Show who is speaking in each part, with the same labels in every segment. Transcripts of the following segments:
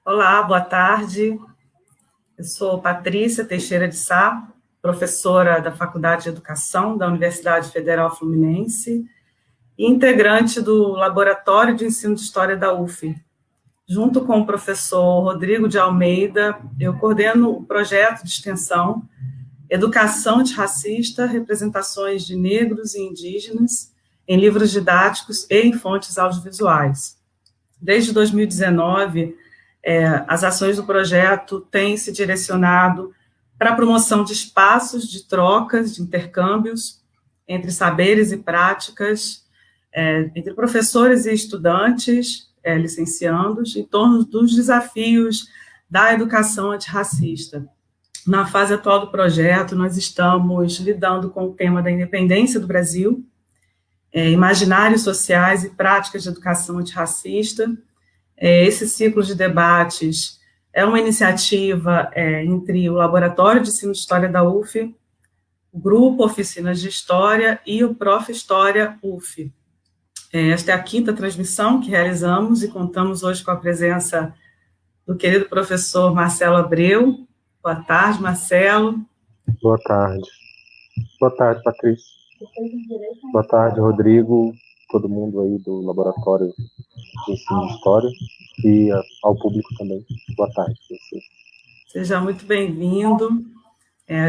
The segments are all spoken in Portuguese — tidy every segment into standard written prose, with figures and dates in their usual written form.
Speaker 1: Olá, boa tarde. Eu sou Patrícia Teixeira de Sá, professora da Faculdade de Educação da Universidade Federal Fluminense e integrante do Laboratório de Ensino de História da UF. Junto com o professor Rodrigo de Almeida, eu coordeno o projeto de extensão Educação Antirracista, Representações de Negros e Indígenas em Livros Didáticos e em Fontes Audiovisuais. Desde 2019, as ações do projeto têm se direcionado para a promoção de espaços de trocas, de intercâmbios entre saberes e práticas, entre professores e estudantes, licenciandos, em torno dos desafios da educação antirracista. Na fase atual do projeto, nós estamos lidando com o tema da independência do Brasil, imaginários sociais e práticas de educação antirracista. Esse ciclo de debates é uma iniciativa entre o Laboratório de Ensino de História da UF, o Grupo Oficinas de História e o Prof. História UF. Esta é a quinta transmissão que realizamos e contamos hoje com a presença do querido professor Marcelo Abreu. Boa tarde, Marcelo.
Speaker 2: Boa tarde. Boa tarde, Patrícia. Boa tarde, Rodrigo, todo mundo aí do Laboratório de Ensino de História e ao público também. Boa tarde.
Speaker 1: Seja muito bem-vindo.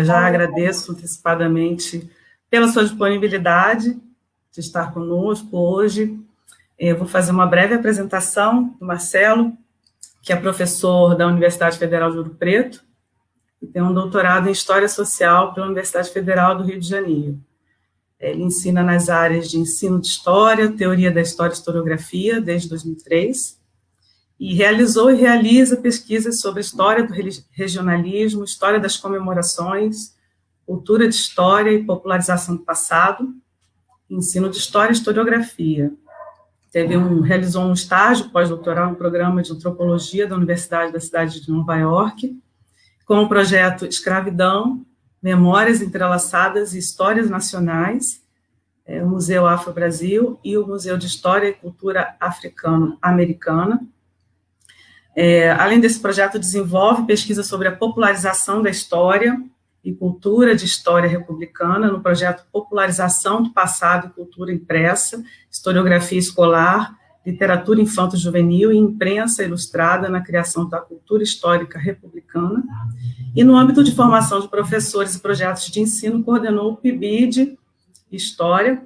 Speaker 1: Já agradeço antecipadamente pela sua disponibilidade de estar conosco hoje. Eu vou fazer uma breve apresentação do Marcelo, que é professor da Universidade Federal de Ouro Preto, e tem um doutorado em História Social pela Universidade Federal do Rio de Janeiro. Ele ensina nas áreas de ensino de história, teoria da história e historiografia, desde 2003, e realizou e realiza pesquisas sobre história do regionalismo, história das comemorações, cultura de história e popularização do passado, ensino de história e historiografia. Realizou um estágio pós-doutoral no programa de antropologia da Universidade da cidade de Nova York, com o projeto Escravidão, Memórias Entrelaçadas e Histórias Nacionais, o Museu Afro-Brasil e o Museu de História e Cultura Africano-Americana. Além desse projeto, desenvolve pesquisa sobre a popularização da história e cultura de história republicana no projeto Popularização do Passado e Cultura Impressa, Historiografia Escolar, Literatura Infanto-Juvenil e Imprensa Ilustrada na Criação da Cultura Histórica Republicana. E no âmbito de formação de professores e projetos de ensino, coordenou o PIBID História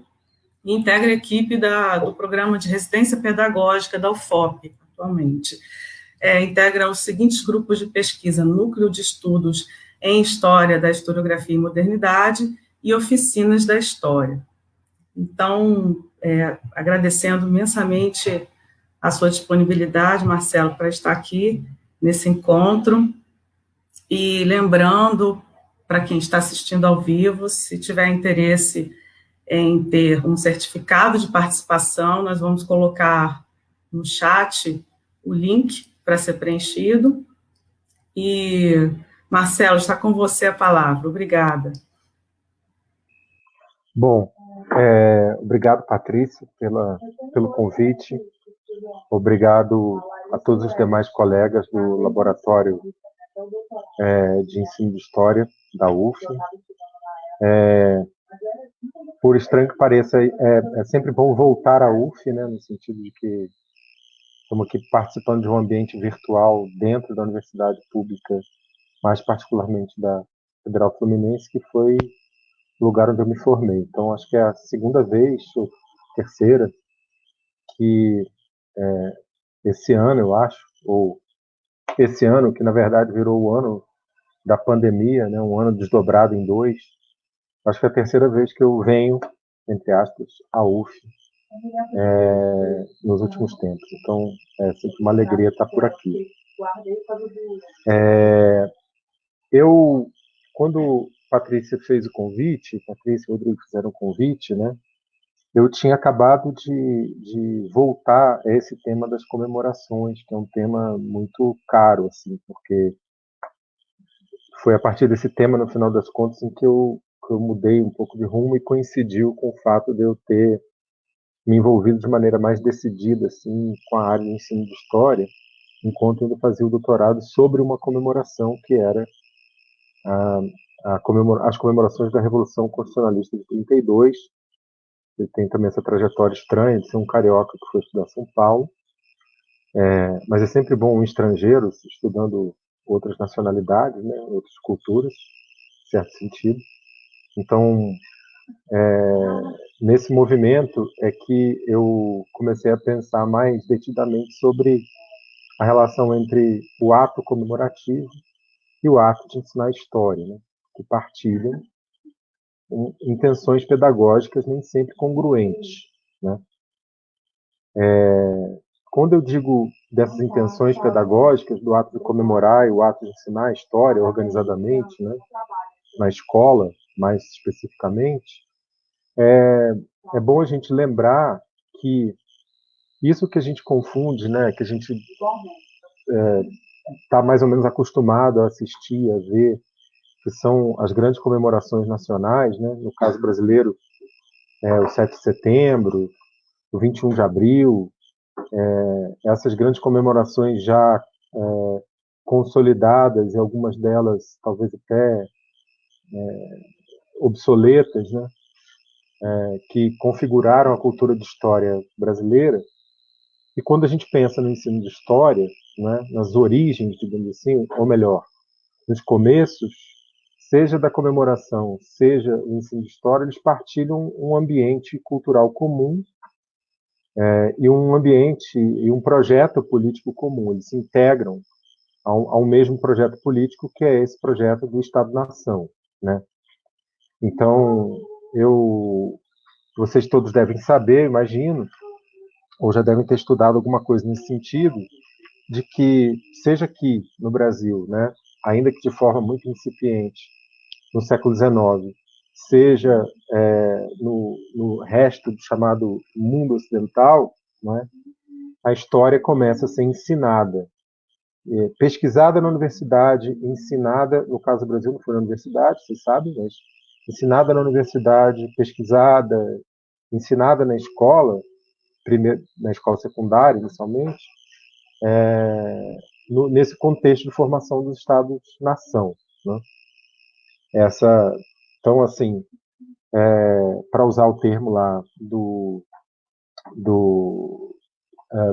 Speaker 1: e integra a equipe do Programa de Residência Pedagógica da UFOP, atualmente. Integra os seguintes grupos de pesquisa: Núcleo de Estudos em História da Historiografia e Modernidade e Oficinas da História. Então, agradecendo imensamente a sua disponibilidade, Marcelo, para estar aqui nesse encontro, e lembrando, para quem está assistindo ao vivo, se tiver interesse em ter um certificado de participação, nós vamos colocar no chat o link para ser preenchido. E, Marcelo, está com você a palavra. Obrigada.
Speaker 2: Bom, obrigado, Patrícia, pelo convite. Obrigado a todos os demais colegas do Laboratório de Ensino de História da UF. Por estranho que pareça, é sempre bom voltar à UF, né, no sentido de que estamos aqui participando de um ambiente virtual dentro da universidade pública, mais particularmente da Federal Fluminense, que foi o lugar onde eu me formei. Então, acho que é a segunda vez, ou terceira, que esse ano, eu acho, ou esse ano, que na verdade virou o ano da pandemia, né, um ano desdobrado em dois, acho que é a terceira vez que eu venho, entre aspas, à UF nos últimos tempos. Então, é sempre uma alegria estar por aqui. Quando Patrícia fez o convite, Patrícia e Rodrigo fizeram o convite, né, eu tinha acabado de voltar a esse tema das comemorações, que é um tema muito caro, assim, porque foi a partir desse tema, no final das contas, em que eu mudei um pouco de rumo e coincidiu com o fato de eu ter me envolvido de maneira mais decidida, assim, com a área de ensino de história, enquanto ainda fazia o doutorado, sobre uma comemoração que era as comemorações da Revolução Constitucionalista de 32. Ele tem também essa trajetória estranha de ser um carioca que foi estudar São Paulo, mas é sempre bom um estrangeiro estudando outras nacionalidades, né, outras culturas, em certo sentido. Então, nesse movimento é que eu comecei a pensar mais detidamente sobre a relação entre o ato comemorativo e o ato de ensinar história, né, que partilham intenções pedagógicas nem sempre congruentes, né? Quando eu digo dessas intenções pedagógicas, do ato de comemorar e o ato de ensinar a história organizadamente, né, na escola, mais especificamente, é bom a gente lembrar que isso que a gente confunde, né, que a gente está mais ou menos acostumado a assistir, a ver, que são as grandes comemorações nacionais, né, no caso brasileiro, o 7 de setembro, o 21 de abril, essas grandes comemorações já consolidadas, e algumas delas talvez até obsoletas, né, que configuraram a cultura de história brasileira. E quando a gente pensa no ensino de história, né, nas origens, digamos assim, ou melhor, nos começos, seja da comemoração, seja o ensino de história, eles partilham um ambiente cultural comum, e um ambiente e um projeto político comum. Eles se integram ao mesmo projeto político, que é esse projeto do Estado-nação, né? Então, vocês todos devem saber, imagino, ou já devem ter estudado alguma coisa nesse sentido, de que, seja aqui no Brasil, né, ainda que de forma muito incipiente, no século XIX, seja no resto do chamado mundo ocidental, né, a história começa a ser ensinada, pesquisada na universidade, ensinada, no caso do Brasil não foi na universidade, vocês sabem, mas ensinada na universidade, pesquisada, ensinada na escola, primeiro na escola secundária, inicialmente, nesse contexto de formação dos Estados-nação, né? Então, assim, para usar o termo lá do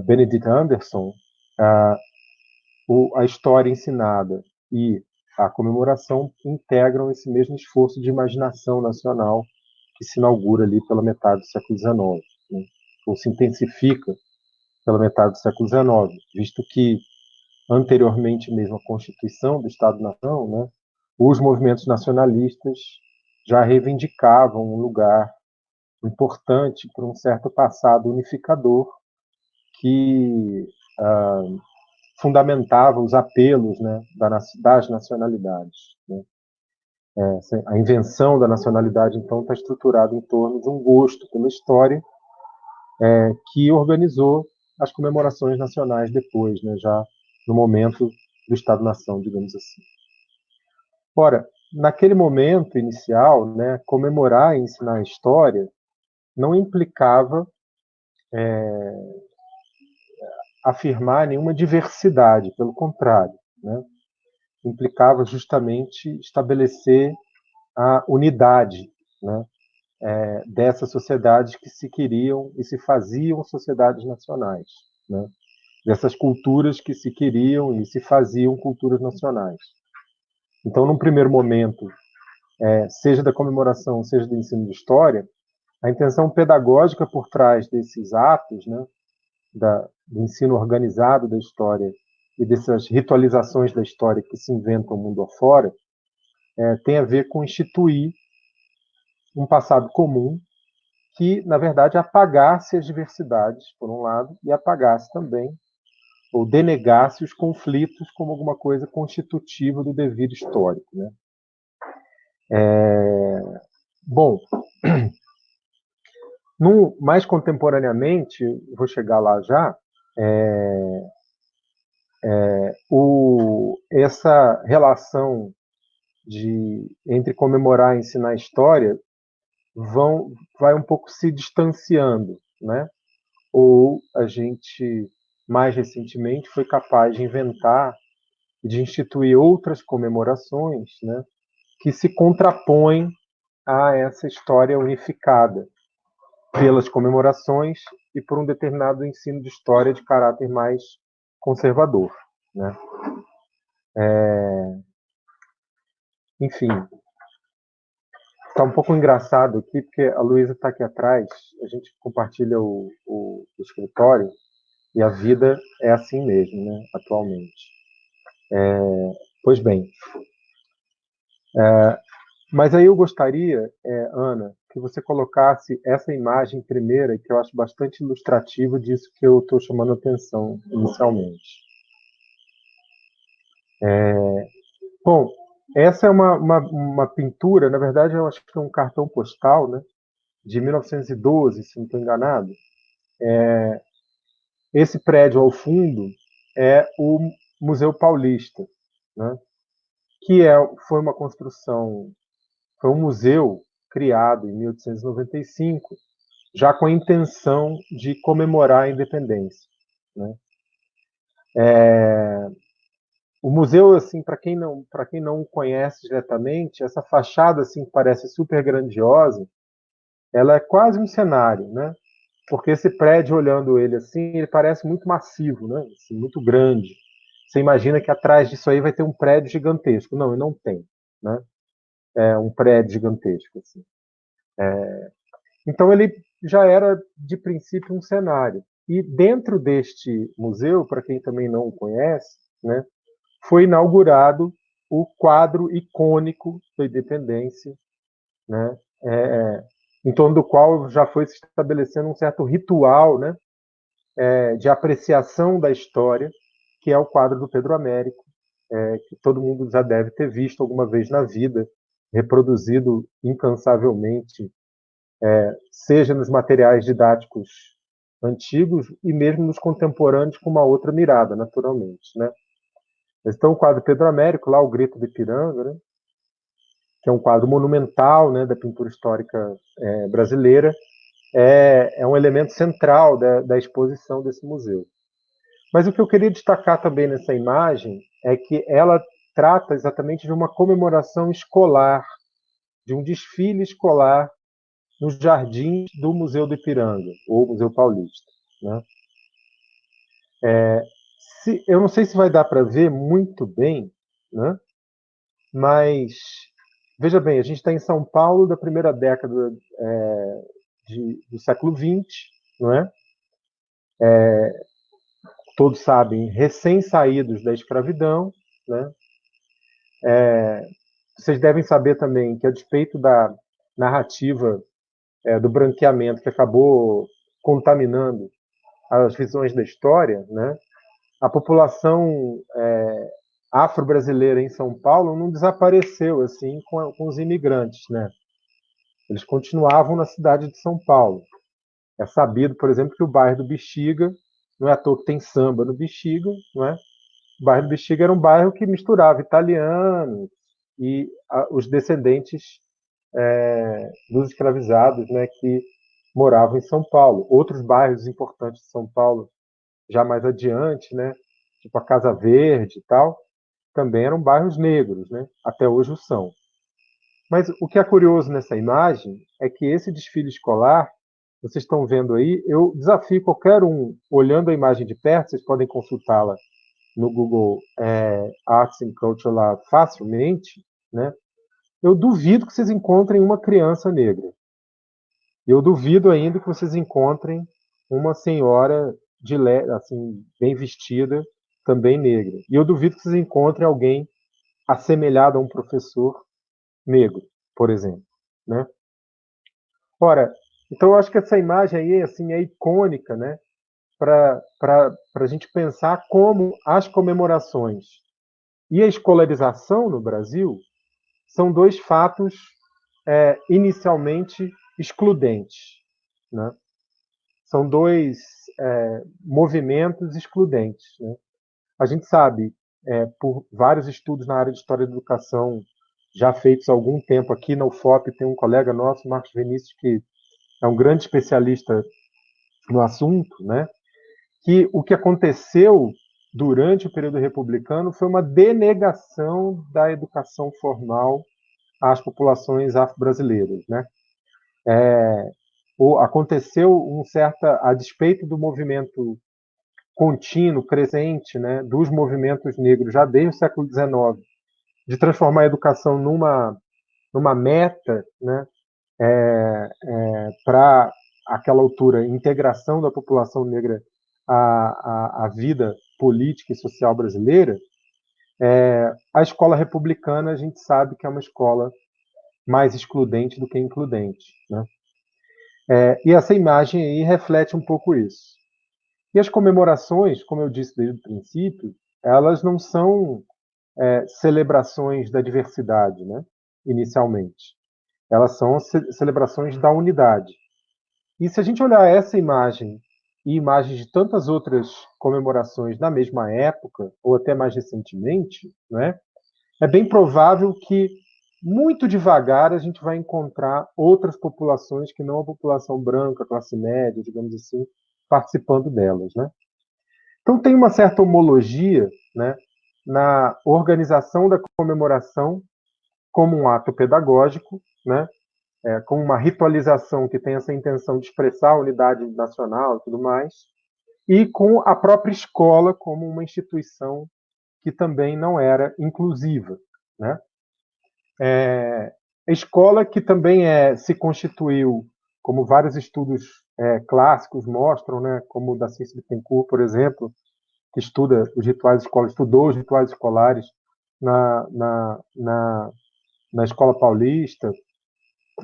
Speaker 2: Benedict Anderson, a história ensinada e a comemoração integram esse mesmo esforço de imaginação nacional que se inaugura ali pela metade do século XIX, né? Ou se intensifica pela metade do século XIX, visto que anteriormente mesmo à Constituição do Estado-nação, né, os movimentos nacionalistas já reivindicavam um lugar importante para um certo passado unificador que fundamentava os apelos, né, das nacionalidades, né? A invenção da nacionalidade, então, está estruturada em torno de um gosto pela história, que organizou as comemorações nacionais depois, né, já no momento do Estado-nação, digamos assim. Ora, naquele momento inicial, né, comemorar e ensinar a história não implicava afirmar nenhuma diversidade, pelo contrário, né, implicava justamente estabelecer a unidade, né, dessas sociedades que se queriam e se faziam sociedades nacionais, né, dessas culturas que se queriam e se faziam culturas nacionais. Então, num primeiro momento, seja da comemoração, seja do ensino de história, a intenção pedagógica por trás desses atos, né, do ensino organizado da história e dessas ritualizações da história que se inventam mundo afora, tem a ver com instituir um passado comum que, na verdade, apagasse as diversidades, por um lado, e apagasse também, ou denegasse os conflitos como alguma coisa constitutiva do devido histórico, né? Bom, mais contemporaneamente, vou chegar lá já, essa relação entre comemorar e ensinar história vai um pouco se distanciando, né? Ou a gente mais recentemente, foi capaz de inventar e de instituir outras comemorações, né, que se contrapõem a essa história unificada pelas comemorações e por um determinado ensino de história de caráter mais conservador, né? Enfim, está um pouco engraçado aqui, porque a Luísa está aqui atrás, a gente compartilha o escritório, e a vida é assim mesmo, né, atualmente. Pois bem, mas aí eu gostaria, Ana, que você colocasse essa imagem primeira, que eu acho bastante ilustrativa disso que eu estou chamando a atenção inicialmente. Bom, essa é uma pintura, na verdade eu acho que é um cartão postal, né, de 1912, se não estou enganado. Esse prédio ao fundo é o Museu Paulista, né, que foi uma construção, foi um museu criado em 1895, já com a intenção de comemorar a independência, né? O museu, assim, para quem não conhece diretamente, essa fachada assim que parece super grandiosa, ela é quase um cenário, né? Porque esse prédio, olhando ele assim, ele parece muito massivo, né? Assim, muito grande. Você imagina que atrás disso aí vai ter um prédio gigantesco. Não, e não tem, né? É um prédio gigantesco, assim. Então ele já era de princípio um cenário. E dentro deste museu, para quem também não o conhece, né, foi inaugurado o quadro icônico da independência, né, em torno do qual já foi se estabelecendo um certo ritual, né, de apreciação da história, que é o quadro do Pedro Américo, que todo mundo já deve ter visto alguma vez na vida, reproduzido incansavelmente, seja nos materiais didáticos antigos e mesmo nos contemporâneos com uma outra mirada, naturalmente, né? Então, o quadro Pedro Américo, lá o Grito de Ipiranga, né, que é um quadro monumental, né, da pintura histórica brasileira, é um elemento central da exposição desse museu. Mas o que eu queria destacar também nessa imagem é que ela trata exatamente de uma comemoração escolar, de um desfile escolar nos jardins do Museu do Ipiranga, ou Museu Paulista, né? Eu não sei se vai dar para ver muito bem, né? Mas veja bem, a gente está em São Paulo da primeira década do século XX, não é? Todos sabem, recém-saídos da escravidão, né? Vocês devem saber também que, a despeito da narrativa do branqueamento que acabou contaminando as visões da história, né? A população afro-brasileira em São Paulo não desapareceu assim com os imigrantes, né? Eles continuavam na cidade de São Paulo. É sabido, por exemplo, que o bairro do Bexiga, não é à toa que tem samba no Bexiga, não é? O bairro do Bexiga era um bairro que misturava italianos e os descendentes dos escravizados, né, que moravam em São Paulo. Outros bairros importantes de São Paulo, já mais adiante, né, tipo a Casa Verde e tal, também eram bairros negros, né? Até hoje o são. Mas o que é curioso nessa imagem é que esse desfile escolar, vocês estão vendo aí, eu desafio qualquer um, olhando a imagem de perto, vocês podem consultá-la no Google Arts and Culture lá facilmente, né? Eu duvido que vocês encontrem uma criança negra. Eu duvido ainda que vocês encontrem uma senhora assim, bem vestida, também negra. E eu duvido que vocês encontrem alguém assemelhado a um professor negro, por exemplo, né? Ora, então eu acho que essa imagem aí assim é icônica, né? Para a gente pensar como as comemorações e a escolarização no Brasil são dois fatos inicialmente excludentes, né? São dois movimentos excludentes, né? A gente sabe, por vários estudos na área de história da educação já feitos há algum tempo aqui na UFOP, tem um colega nosso, Marcos Vinícius, que é um grande especialista no assunto, né? que o que aconteceu durante o período republicano foi uma denegação da educação formal às populações afro-brasileiras, né? Aconteceu a despeito do movimento contínuo, crescente, né, dos movimentos negros já desde o século XIX, de transformar a educação numa meta, né, para aquela altura, integração da população negra à vida política e social brasileira, a escola republicana a gente sabe que é uma escola mais excludente do que includente, né? E essa imagem aí reflete um pouco isso. E as comemorações, como eu disse desde o princípio, elas não são celebrações da diversidade, né? Inicialmente. Elas são celebrações da unidade. E se a gente olhar essa imagem e imagens de tantas outras comemorações na mesma época, ou até mais recentemente, né, é bem provável que, muito devagar, a gente vai encontrar outras populações que não a população branca, classe média, digamos assim, participando delas, né? Então tem uma certa homologia, né, na organização da comemoração como um ato pedagógico, né, como uma ritualização que tem essa intenção de expressar a unidade nacional e tudo mais, e com a própria escola como uma instituição que também não era inclusiva, né? A escola que também se constituiu, como vários estudos clássicos mostram, né, como o da Cícero Bittencourt, por exemplo, que estuda os rituais escolares, estudou os rituais escolares na Escola Paulista,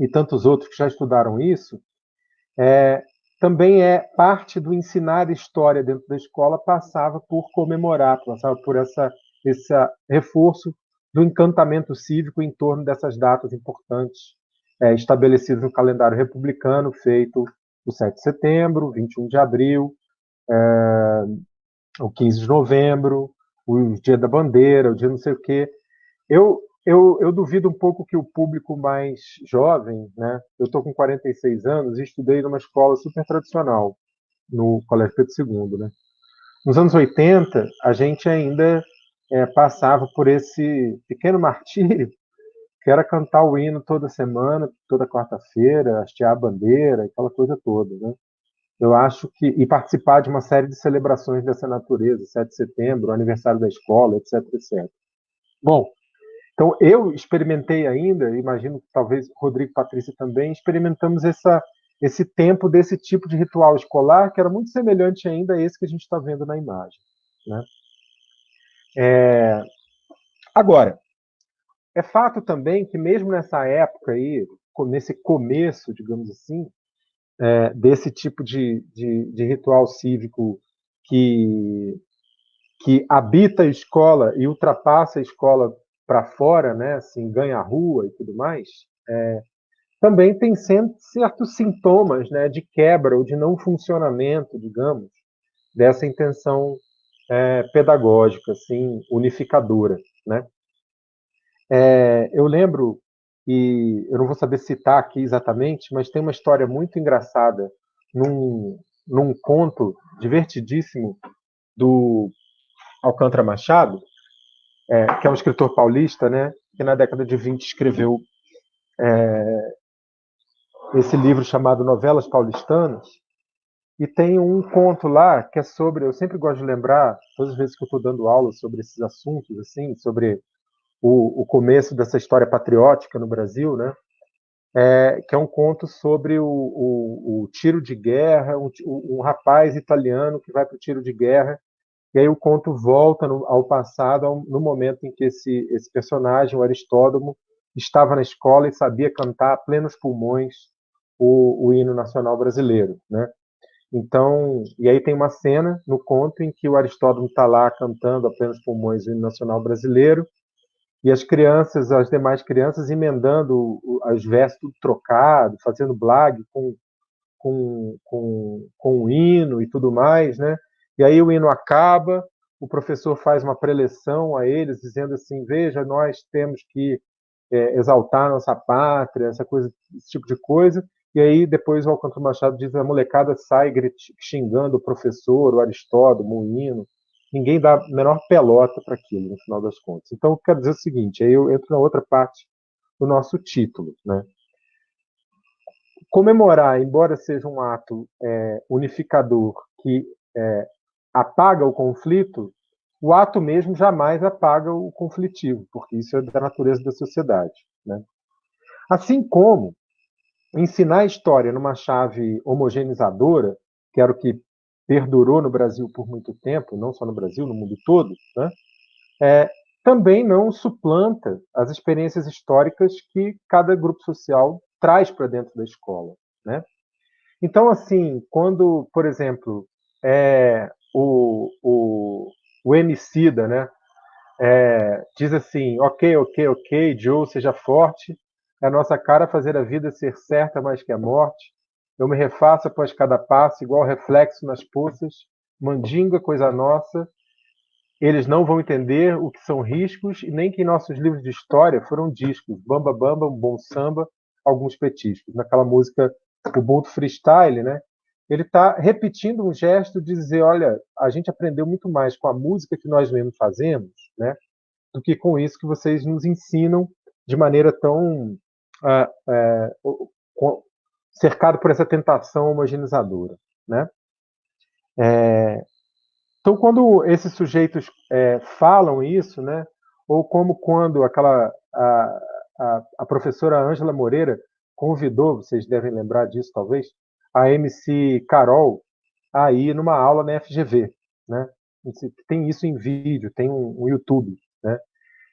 Speaker 2: e tantos outros que já estudaram isso, também parte do ensinar história dentro da escola passava por comemorar, passava por esse reforço do encantamento cívico em torno dessas datas importantes estabelecidas no calendário republicano, feito o 7 de setembro, 21 de abril, o 15 de novembro, o Dia da Bandeira, o dia não sei o quê. Eu duvido um pouco que o público mais jovem, né? Eu estou com 46 anos e estudei numa escola super tradicional, no Colégio Pedro II, né? Nos anos 80, a gente ainda passava por esse pequeno martírio, que era cantar o hino toda semana, toda quarta-feira, hastear a bandeira, aquela coisa toda, né? Eu acho que e participar de uma série de celebrações dessa natureza, 7 de setembro, o aniversário da escola, etc, etc. Bom, então eu experimentei ainda, imagino que talvez Rodrigo e Patrícia também, experimentamos esse tempo desse tipo de ritual escolar que era muito semelhante ainda a esse que a gente está vendo na imagem, né? Agora, é fato também que mesmo nessa época aí, nesse começo, digamos assim, desse tipo de ritual cívico que habita a escola e ultrapassa a escola para fora, né, assim, ganha a rua e tudo mais, também tem certos sintomas, né, de quebra ou de não funcionamento, digamos, dessa intenção pedagógica, assim, unificadora, né? Eu lembro, e eu não vou saber citar aqui exatamente, mas tem uma história muito engraçada num conto divertidíssimo do Alcântara Machado, que é um escritor paulista, né, que na década de 20 escreveu esse livro chamado Novelas Paulistanas, e tem um conto lá que é sobre, eu sempre gosto de lembrar, todas as vezes que eu estou dando aula sobre esses assuntos, assim, sobre o começo dessa história patriótica no Brasil, né, que é um conto sobre o tiro de guerra, um rapaz italiano que vai para o tiro de guerra, e aí o conto volta ao passado, no momento em que esse personagem, o Aristódromo, estava na escola e sabia cantar a plenos pulmões o hino nacional brasileiro, né? Então, e aí tem uma cena no conto em que o Aristódromo está lá cantando a plenos pulmões o hino nacional brasileiro, e as demais crianças emendando os versos tudo trocado, fazendo blague com o hino e tudo mais, né? E aí o hino acaba, o professor faz uma preleção a eles, dizendo assim: veja, nós temos que exaltar nossa pátria, esse tipo de coisa. E aí depois o Alcântara Machado diz: a molecada sai xingando o professor, o Aristóteles, o Moinho, ninguém dá a menor pelota para aquilo, no final das contas. Então, eu quero dizer o seguinte, aí eu entro na outra parte do nosso título, né? Comemorar, embora seja um ato unificador que apaga o conflito, o ato mesmo jamais apaga o conflitivo, porque isso é da natureza da sociedade, né? Assim como ensinar a história numa chave homogeneizadora, que era o que perdurou no Brasil por muito tempo, não só no Brasil, no mundo todo, né? Também não suplanta as experiências históricas que cada grupo social traz para dentro da escola, né? Então, assim, quando, por exemplo, o Emicida, né, diz assim: ok, ok, ok, Joe, seja forte, é a nossa cara fazer a vida ser certa mais que a morte. Eu me refaço após cada passo, igual reflexo nas poças, mandinga, coisa nossa. Eles não vão entender o que são riscos e nem que em nossos livros de história foram discos. Bamba Bamba, um bom samba, alguns petiscos. Naquela música Ubuntu Freestyle, né? Ele está repetindo um gesto de dizer: olha, a gente aprendeu muito mais com a música que nós mesmos fazemos, né, do que com isso que vocês nos ensinam de maneira tão cercado por essa tentação homogeneizadora, né? Então, quando esses sujeitos falam isso, né, ou como quando a professora Ângela Moreira convidou, vocês devem lembrar disso talvez, a MC Carol a ir numa aula na FGV, né? Tem isso em vídeo, tem um YouTube, né?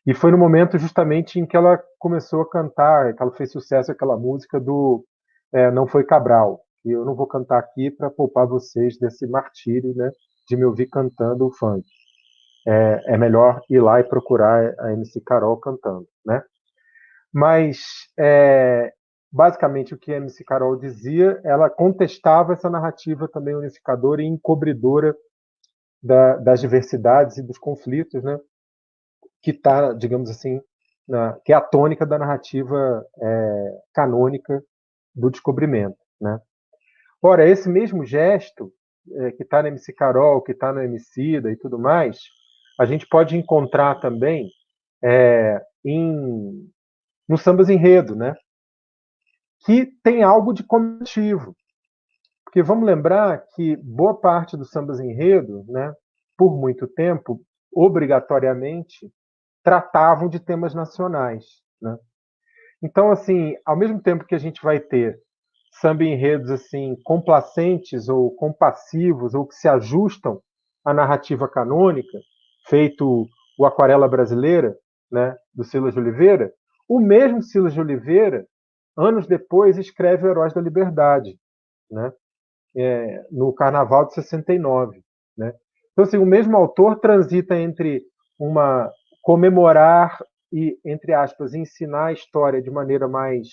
Speaker 2: E foi no momento justamente em que ela começou a cantar, que ela fez sucesso aquela música do Não Foi Cabral. E eu não vou cantar aqui para poupar vocês desse martírio, né, de me ouvir cantando o funk. É melhor ir lá e procurar a MC Carol cantando, né? Mas, basicamente, o que a MC Carol dizia, ela contestava essa narrativa também unificadora e encobridora das diversidades e dos conflitos, né? Que está, digamos assim, que é a tônica da narrativa canônica do descobrimento, né? Ora, esse mesmo gesto que está na MC Carol, que está no Emicida e tudo mais, a gente pode encontrar também no Sambas Enredo, né? Que tem algo de cometivo. Porque vamos lembrar que boa parte do Sambas Enredo, né, por muito tempo, obrigatoriamente, tratavam de temas nacionais, né? Então, assim, ao mesmo tempo que a gente vai ter samba enredos assim complacentes ou compassivos ou que se ajustam à narrativa canônica, feito o Aquarela Brasileira, né, do Silas de Oliveira, o mesmo Silas de Oliveira, anos depois, escreve o Heróis da Liberdade, né, no Carnaval de 69, né? Então, assim, o mesmo autor transita entre uma comemorar e, entre aspas, ensinar a história de maneira mais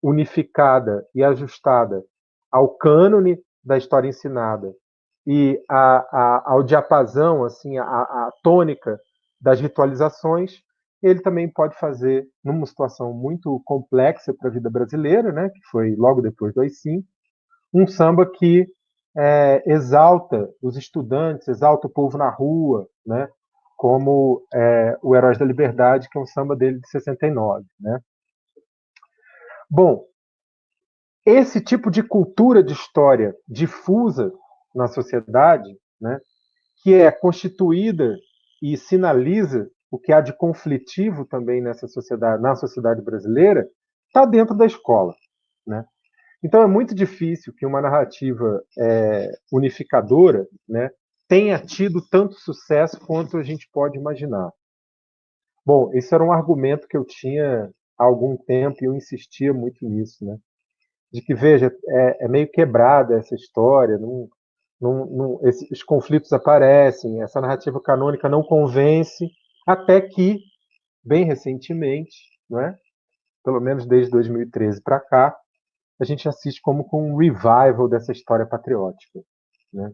Speaker 2: unificada e ajustada ao cânone da história ensinada e ao diapasão, assim, a tônica das ritualizações, ele também pode fazer, numa situação muito complexa para a vida brasileira, né, que foi logo depois do AI-5, um samba que exalta os estudantes, exalta o povo na rua, né, como o Heróis da Liberdade, que é um samba dele de 69, né? Bom, esse tipo de cultura de história difusa na sociedade, né, que é constituída e sinaliza o que há de conflitivo também nessa sociedade, na sociedade brasileira, está dentro da escola, né? Então é muito difícil que uma narrativa unificadora, né, tenha tido tanto sucesso quanto a gente pode imaginar. Bom, esse era um argumento que eu tinha há algum tempo e eu insistia muito nisso, né? De que, veja, é meio quebrada essa história, esses conflitos aparecem, essa narrativa canônica não convence, até que, bem recentemente, não é? Pelo menos desde 2013 para cá, a gente assiste como com um revival dessa história patriótica, né?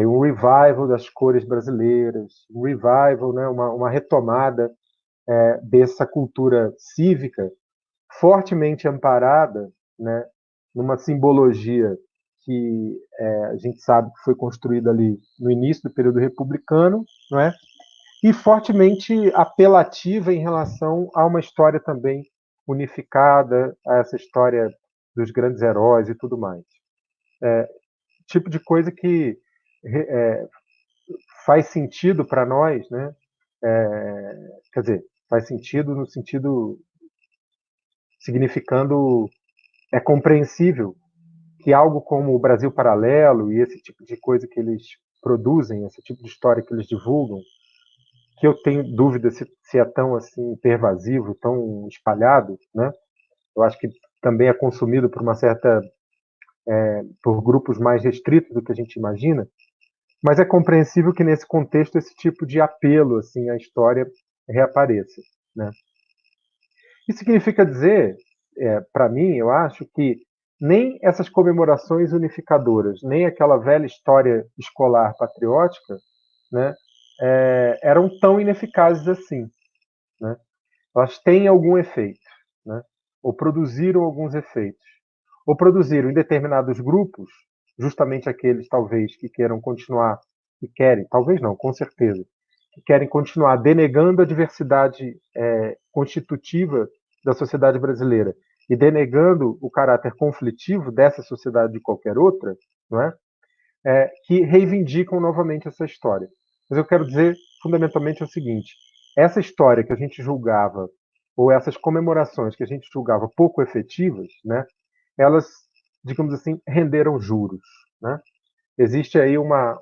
Speaker 2: Um revival das cores brasileiras, um revival, né? Uma retomada dessa cultura cívica fortemente amparada, né, numa simbologia que a gente sabe que foi construída ali no início do período republicano, não é? E fortemente apelativa em relação a uma história também unificada, a essa história dos grandes heróis e tudo mais. Tipo de coisa que faz sentido para nós, né? Quer dizer, faz sentido no sentido significando é compreensível que algo como o Brasil Paralelo e esse tipo de coisa que eles produzem, esse tipo de história que eles divulgam, que eu tenho dúvida se é tão assim pervasivo, tão espalhado, né? Eu acho que também é consumido por uma certa por grupos mais restritos do que a gente imagina, mas é compreensível que nesse contexto esse tipo de apelo assim à história reapareça, né? Isso significa dizer, para mim, eu acho que nem essas comemorações unificadoras, nem aquela velha história escolar patriótica, né, eram tão ineficazes assim, né? Elas têm algum efeito, né? Ou produziram alguns efeitos, ou produziram em determinados grupos, justamente aqueles talvez que queiram continuar, que querem, talvez não, com certeza, que querem continuar denegando a diversidade constitutiva da sociedade brasileira e denegando o caráter conflitivo dessa sociedade de qualquer outra, não é? Que reivindicam novamente essa história. Mas eu quero dizer fundamentalmente o seguinte: essa história que a gente julgava, ou essas comemorações que a gente julgava pouco efetivas, né, elas, digamos assim, renderam juros, né? Existe aí uma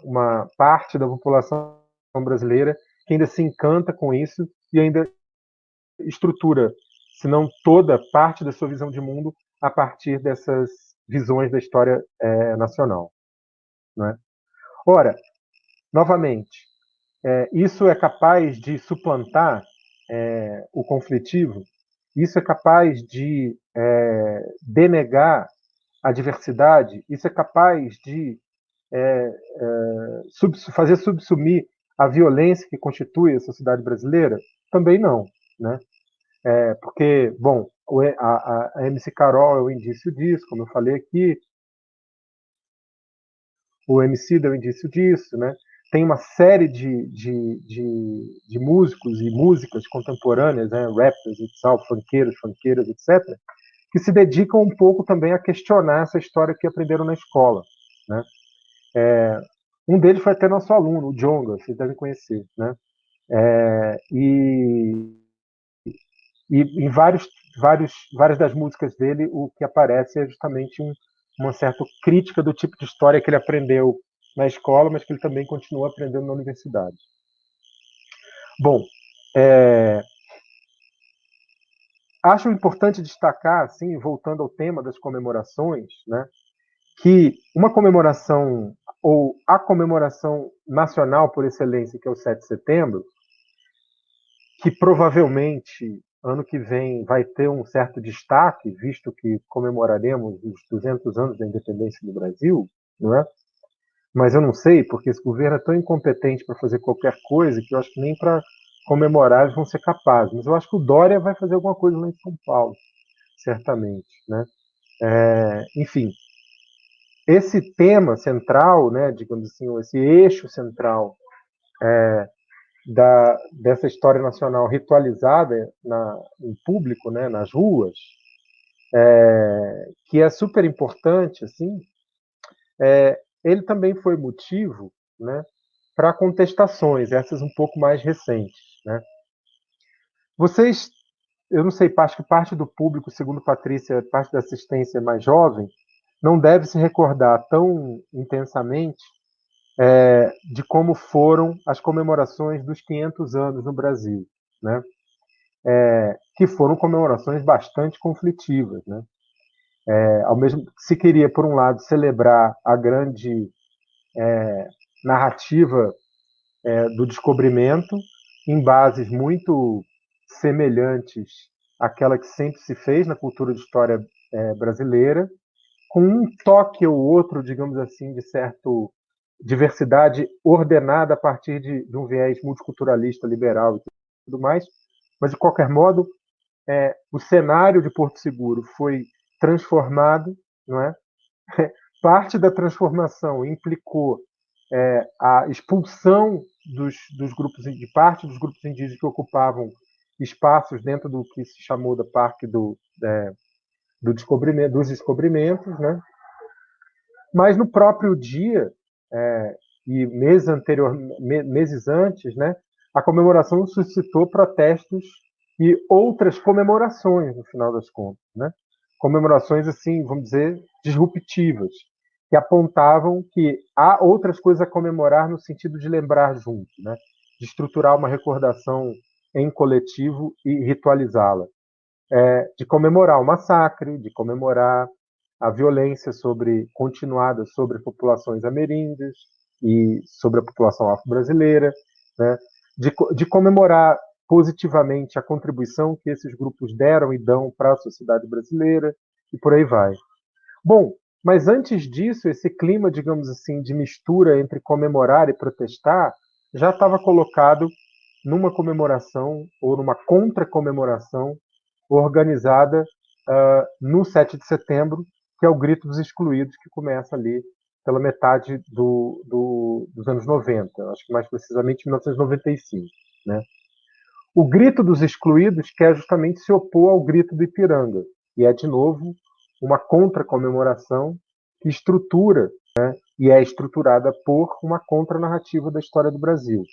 Speaker 2: parte da população brasileira que ainda se encanta com isso e ainda estrutura, se não toda parte da sua visão de mundo a partir dessas visões da história nacional, né? Ora, novamente, isso é capaz de suplantar o conflitivo? Isso é capaz de denegar a diversidade? Isso é capaz de fazer subsumir a violência que constitui a sociedade brasileira? Também não, né? Porque, bom, a MC Carol é o indício disso, como eu falei aqui, o MC é o indício disso, né? Tem uma série de músicos e músicas contemporâneas, né? Rappers e tal, funkeiras, etc., que se dedicam um pouco também a questionar essa história que aprenderam na escola, né? Um deles foi até nosso aluno, o Djonga, vocês devem conhecer, né? E em várias das músicas dele, o que aparece é justamente uma certa crítica do tipo de história que ele aprendeu na escola, mas que ele também continua aprendendo na universidade. Bom, acho importante destacar, assim, voltando ao tema das comemorações, né, que uma comemoração, ou a comemoração nacional por excelência, que é o 7 de setembro, que provavelmente ano que vem vai ter um certo destaque, visto que comemoraremos os 200 anos da independência do Brasil, não é? Mas eu não sei, porque esse governo é tão incompetente para fazer qualquer coisa que eu acho que nem para comemorar eles vão ser capazes. Mas eu acho que o Dória vai fazer alguma coisa lá em São Paulo, certamente, né? Enfim, esse tema central, né, digamos assim, esse eixo central dessa história nacional ritualizada em público, né, nas ruas, que é super importante, assim, ele também foi motivo, né, para contestações, essas um pouco mais recentes, né? Vocês, eu não sei, acho que parte do público, segundo Patrícia, parte da assistência mais jovem, não deve se recordar tão intensamente de como foram as comemorações dos 500 anos no Brasil, né? Que foram comemorações bastante conflitivas, né? Ao mesmo se queria, por um lado, celebrar a grande narrativa do descobrimento em bases muito semelhantes àquela que sempre se fez na cultura de história brasileira, com um toque ou outro, digamos assim, de certo diversidade ordenada a partir de um viés multiculturalista, liberal e tudo mais, mas de qualquer modo o cenário de Porto Seguro foi transformado não é? Parte da transformação implicou a expulsão dos grupos, de parte dos grupos indígenas que ocupavam espaços dentro do que se chamou da Parque dos Descobrimentos, né? Mas no próprio dia e meses antes, né, a comemoração suscitou protestos e outras comemorações, no final das contas, né? Comemorações, assim, vamos dizer, disruptivas, que apontavam que há outras coisas a comemorar no sentido de lembrar junto, né? De estruturar uma recordação em coletivo e ritualizá-la. De comemorar o massacre, de comemorar a violência continuada sobre populações ameríndias e sobre a população afro-brasileira, né? De comemorar positivamente a contribuição que esses grupos deram e dão para a sociedade brasileira, e por aí vai. Bom, mas antes disso, esse clima, digamos assim, de mistura entre comemorar e protestar já estava colocado numa comemoração ou numa contra-comemoração organizada no 7 de setembro, que é o Grito dos Excluídos, que começa ali pela metade dos anos 90, acho que mais precisamente 1995. Né? O Grito dos Excluídos quer justamente se opor ao Grito do Ipiranga, e é, de novo, uma contra-comemoração que estrutura, né, e é estruturada por uma contra-narrativa da história do Brasil.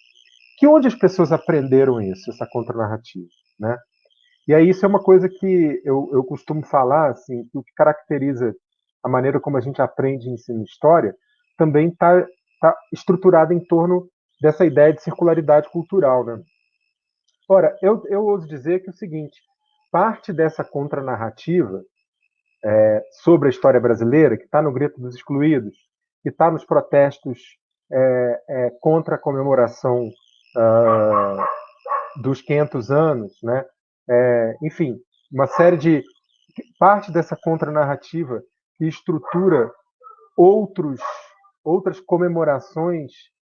Speaker 2: Que onde as pessoas aprenderam isso, essa contra-narrativa? Né? E aí isso é uma coisa que eu costumo falar, assim, que o que caracteriza a maneira como a gente aprende e ensina história também tá estruturado em torno dessa ideia de circularidade cultural. Né? Ora, eu ouso dizer que é o seguinte, parte dessa contranarrativa sobre a história brasileira, que está no Grito dos Excluídos, que está nos protestos contra a comemoração dos 500 anos, né? Enfim, uma série de parte dessa contranarrativa que estrutura outras comemorações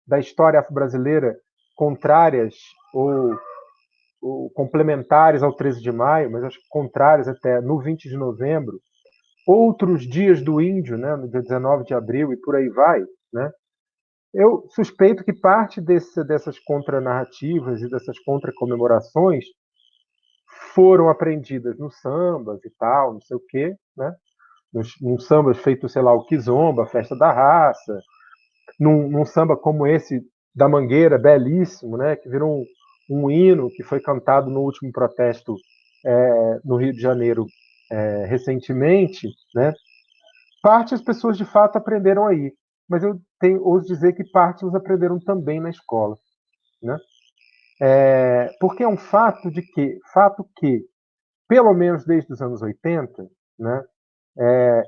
Speaker 2: da história afro-brasileira contrárias ou complementares ao 13 de maio, mas acho que contrárias até no 20 de novembro, outros dias do índio, né, no dia 19 de abril e por aí vai, né? Eu suspeito que parte dessas contranarrativas e dessas contracomemorações foram aprendidas nos sambas e tal, não sei o quê, né? Nos sambas feitos, sei lá, o Kizomba, a Festa da Raça, num samba como esse da Mangueira, belíssimo, né? Que virou um hino que foi cantado no último protesto no Rio de Janeiro recentemente, né? Parte as pessoas de fato aprenderam aí, mas eu ouso dizer que parte eles aprenderam também na escola, né? Porque é um fato que pelo menos desde os anos 80, né,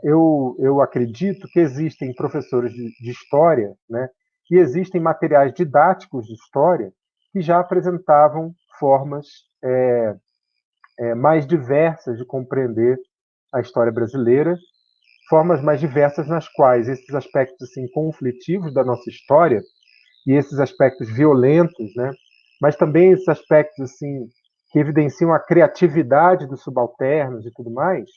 Speaker 2: eu acredito que existem professores de história, né, e existem materiais didáticos de história que já apresentavam formas mais diversas de compreender a história brasileira, formas mais diversas nas quais esses aspectos assim, conflitivos da nossa história e esses aspectos violentos, né, mas também esses aspectos assim que evidenciam a criatividade dos subalternos e tudo mais,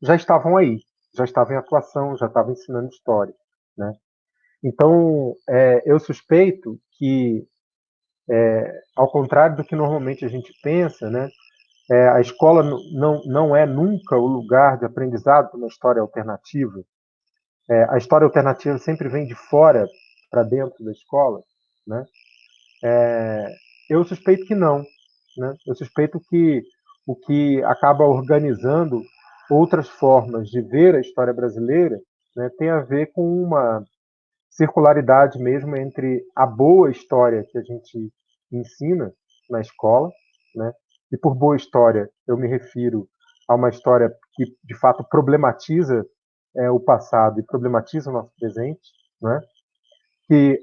Speaker 2: já estavam aí, já estavam em atuação, já estavam ensinando história, né? Então, eu suspeito que, ao contrário do que normalmente a gente pensa, né, a escola não é nunca o lugar de aprendizado de uma história alternativa. A história alternativa sempre vem de fora para dentro da escola, né? Eu suspeito que não, né? Eu suspeito que o que acaba organizando outras formas de ver a história brasileira, né, tem a ver com uma circularidade mesmo entre a boa história que a gente ensina na escola, né? E por boa história eu me refiro a uma história que de fato problematiza o passado e problematiza o nosso presente, né? Que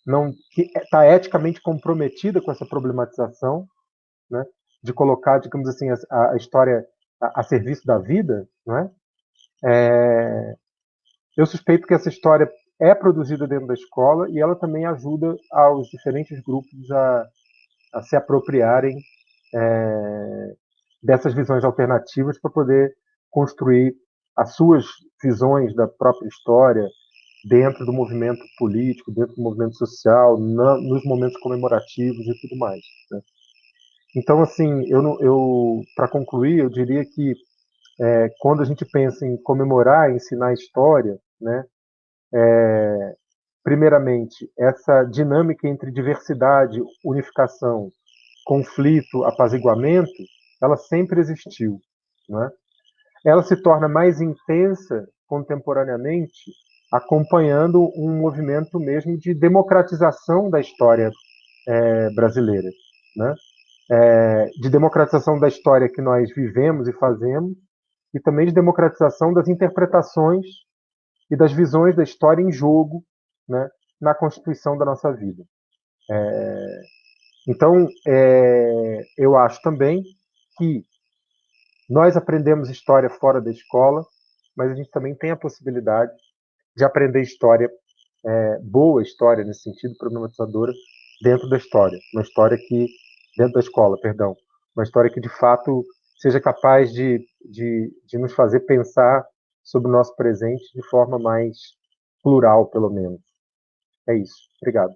Speaker 2: não que está eticamente comprometida com essa problematização, né? De colocar, digamos assim, a história a serviço da vida, né? Eu suspeito que essa história é produzida dentro da escola e ela também ajuda aos diferentes grupos a se apropriarem dessas visões alternativas para poder construir as suas visões da própria história dentro do movimento político, dentro do movimento social, nos momentos comemorativos e tudo mais, né? Então, assim, para concluir, eu diria que quando a gente pensa em comemorar, ensinar história, né, primeiramente, essa dinâmica entre diversidade, unificação, conflito, apaziguamento, ela sempre existiu, né? Ela se torna mais intensa contemporaneamente, acompanhando um movimento mesmo de democratização da história brasileira, né? De democratização da história que nós vivemos e fazemos, e também de democratização das interpretações e das visões da história em jogo, né, na constituição da nossa vida. Então, eu acho também que nós aprendemos história fora da escola, mas a gente também tem a possibilidade de aprender história, boa história, nesse sentido, problematizadora, dentro da história. Dentro da escola, perdão. Uma história que, de fato, seja capaz de nos fazer pensar sobre o nosso presente de forma mais plural, pelo menos. É isso. Obrigado.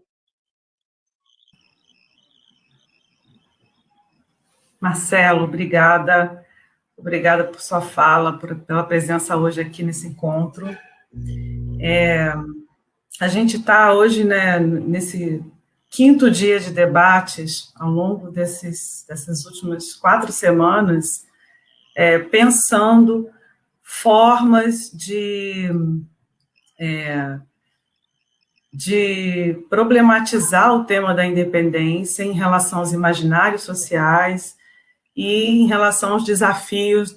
Speaker 1: Marcelo, obrigada. Obrigada por sua fala, pela presença hoje aqui nesse encontro. A gente está hoje, né, nesse 5º dia de debates, ao longo dessas últimas 4 semanas, pensando formas de problematizar o tema da independência em relação aos imaginários sociais e em relação aos desafios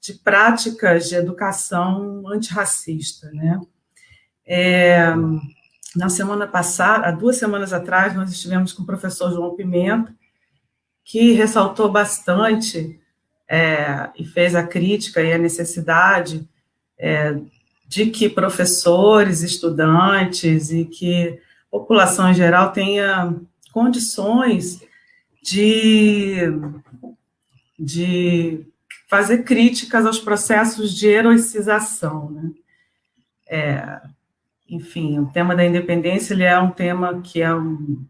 Speaker 1: de práticas de educação antirracista, né? Na semana passada, há 2 semanas atrás, nós estivemos com o professor João Pimenta, que ressaltou bastante e fez a crítica e a necessidade de que professores, estudantes e que a população em geral tenha condições de fazer críticas aos processos de heroicização, né? Enfim, o tema da independência ele é um tema que é um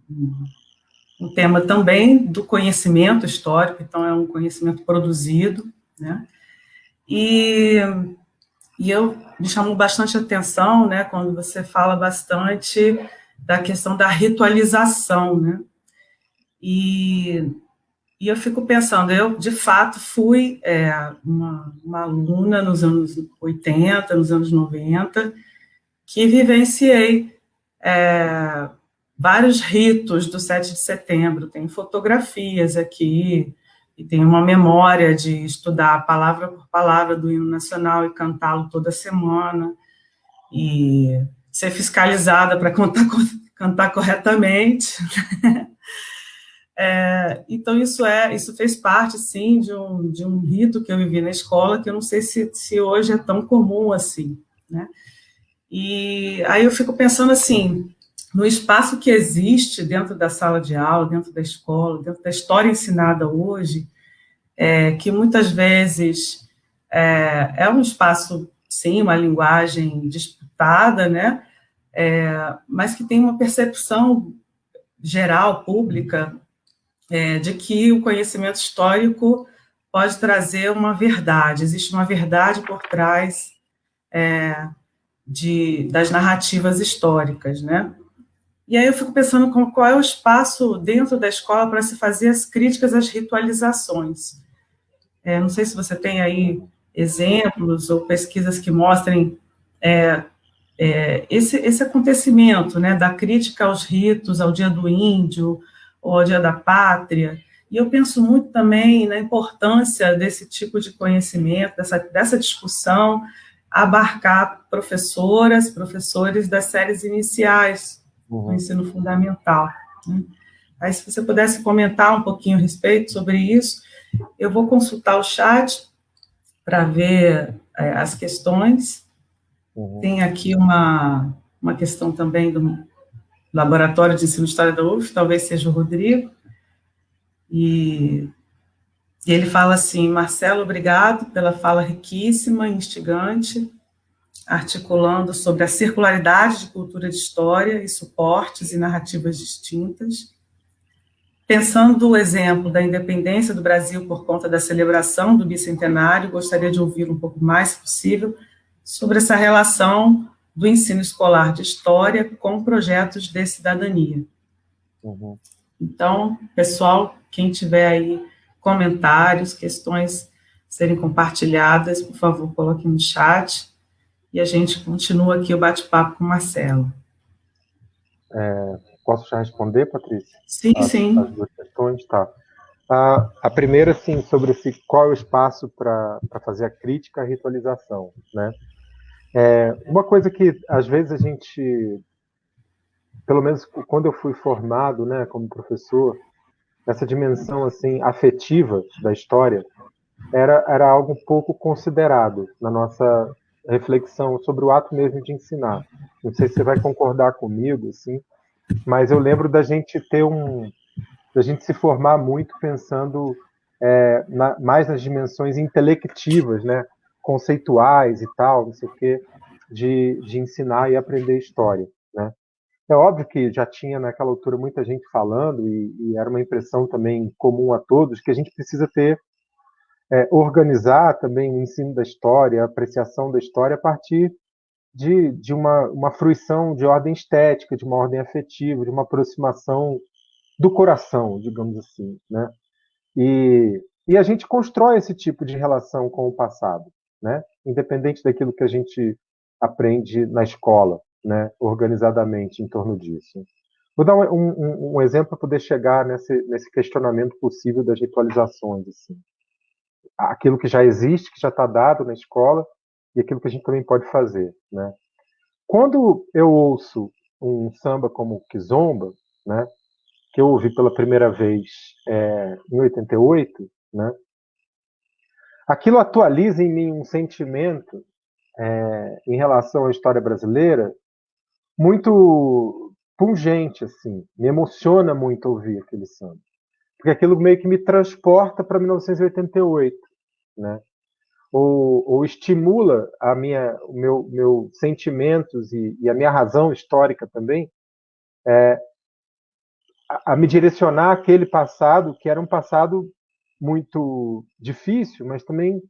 Speaker 1: tema também do conhecimento histórico, então é um conhecimento produzido, né? E me chamou bastante atenção, né, quando você fala bastante da questão da ritualização, né? E eu fico pensando, eu, de fato, fui uma aluna nos anos 80, nos anos 90, que vivenciei vários ritos do 7 de setembro, tem fotografias aqui, e tem uma memória de estudar palavra por palavra do hino nacional e cantá-lo toda semana, e ser fiscalizada para cantar corretamente. Então, isso fez parte, sim, de um rito que eu vivi na escola, que eu não sei se hoje é tão comum assim, né? E aí eu fico pensando assim, no espaço que existe dentro da sala de aula, dentro da escola, dentro da história ensinada hoje, que muitas vezes é um espaço, sim, uma linguagem disputada, né? Mas que tem uma percepção geral, pública, de que o conhecimento histórico pode trazer uma verdade, existe uma verdade por trás das narrativas históricas, né? E aí eu fico pensando qual é o espaço dentro da escola para se fazer as críticas às ritualizações. Não sei se você tem aí exemplos ou pesquisas que mostrem esse acontecimento, né, da crítica aos ritos, ao Dia do Índio, ou ao Dia da Pátria. E eu penso muito também na importância desse tipo de conhecimento, dessa discussão, abarcar professores das séries iniciais do ensino fundamental, né? Aí, se você pudesse comentar um pouquinho a respeito sobre isso, eu vou consultar o chat para ver as questões. Tem aqui uma questão também do Laboratório de Ensino de História da UF, talvez seja o Rodrigo. E E ele fala assim: Marcelo, obrigado pela fala riquíssima, instigante, articulando sobre a circularidade de cultura de história e suportes e narrativas distintas. Pensando o exemplo da independência do Brasil por conta da celebração do bicentenário, gostaria de ouvir um pouco mais, se possível, sobre essa relação do ensino escolar de história com projetos de cidadania.
Speaker 2: Uhum.
Speaker 1: Então, pessoal, quem tiver aí comentários, questões serem compartilhadas, por favor, coloque no chat e a gente continua aqui o bate-papo com o Marcelo.
Speaker 2: Posso já responder, Patrícia?
Speaker 1: Sim,
Speaker 2: As
Speaker 1: sim.
Speaker 2: duas questões? Tá. A primeira, sim, sobre qual é o espaço para fazer a crítica à ritualização, né? Uma coisa que, às vezes, a gente, pelo menos quando eu fui formado, né, como professor, essa dimensão, assim, afetiva da história era algo pouco considerado na nossa reflexão sobre o ato mesmo de ensinar. Não sei se você vai concordar comigo, assim, mas eu lembro da gente se formar muito pensando mais nas dimensões intelectivas, né, conceituais e tal, não sei o quê, de ensinar e aprender história, né? É óbvio que já tinha naquela altura muita gente falando e era uma impressão também comum a todos que a gente precisa organizar também o ensino da história, a apreciação da história a partir de uma fruição de ordem estética, de uma ordem afetiva, de uma aproximação do coração, digamos assim, né? E a gente constrói esse tipo de relação com o passado, né? Independente daquilo que a gente aprende na escola, né? Organizadamente em torno disso. Vou dar um exemplo para poder chegar nesse questionamento possível das ritualizações. Assim. Aquilo que já existe, que já está dado na escola, e aquilo que a gente também pode fazer. Né? Quando eu ouço um samba como Kizomba, né? Que eu ouvi pela primeira vez em 88, né? Aquilo atualiza em mim um sentimento em relação à história brasileira muito pungente, assim. Me emociona muito ouvir aquele samba. Porque aquilo meio que me transporta para 1988, né? Ou estimula meus sentimentos e a minha razão histórica também a me direcionar àquele passado que era um passado muito difícil, mas também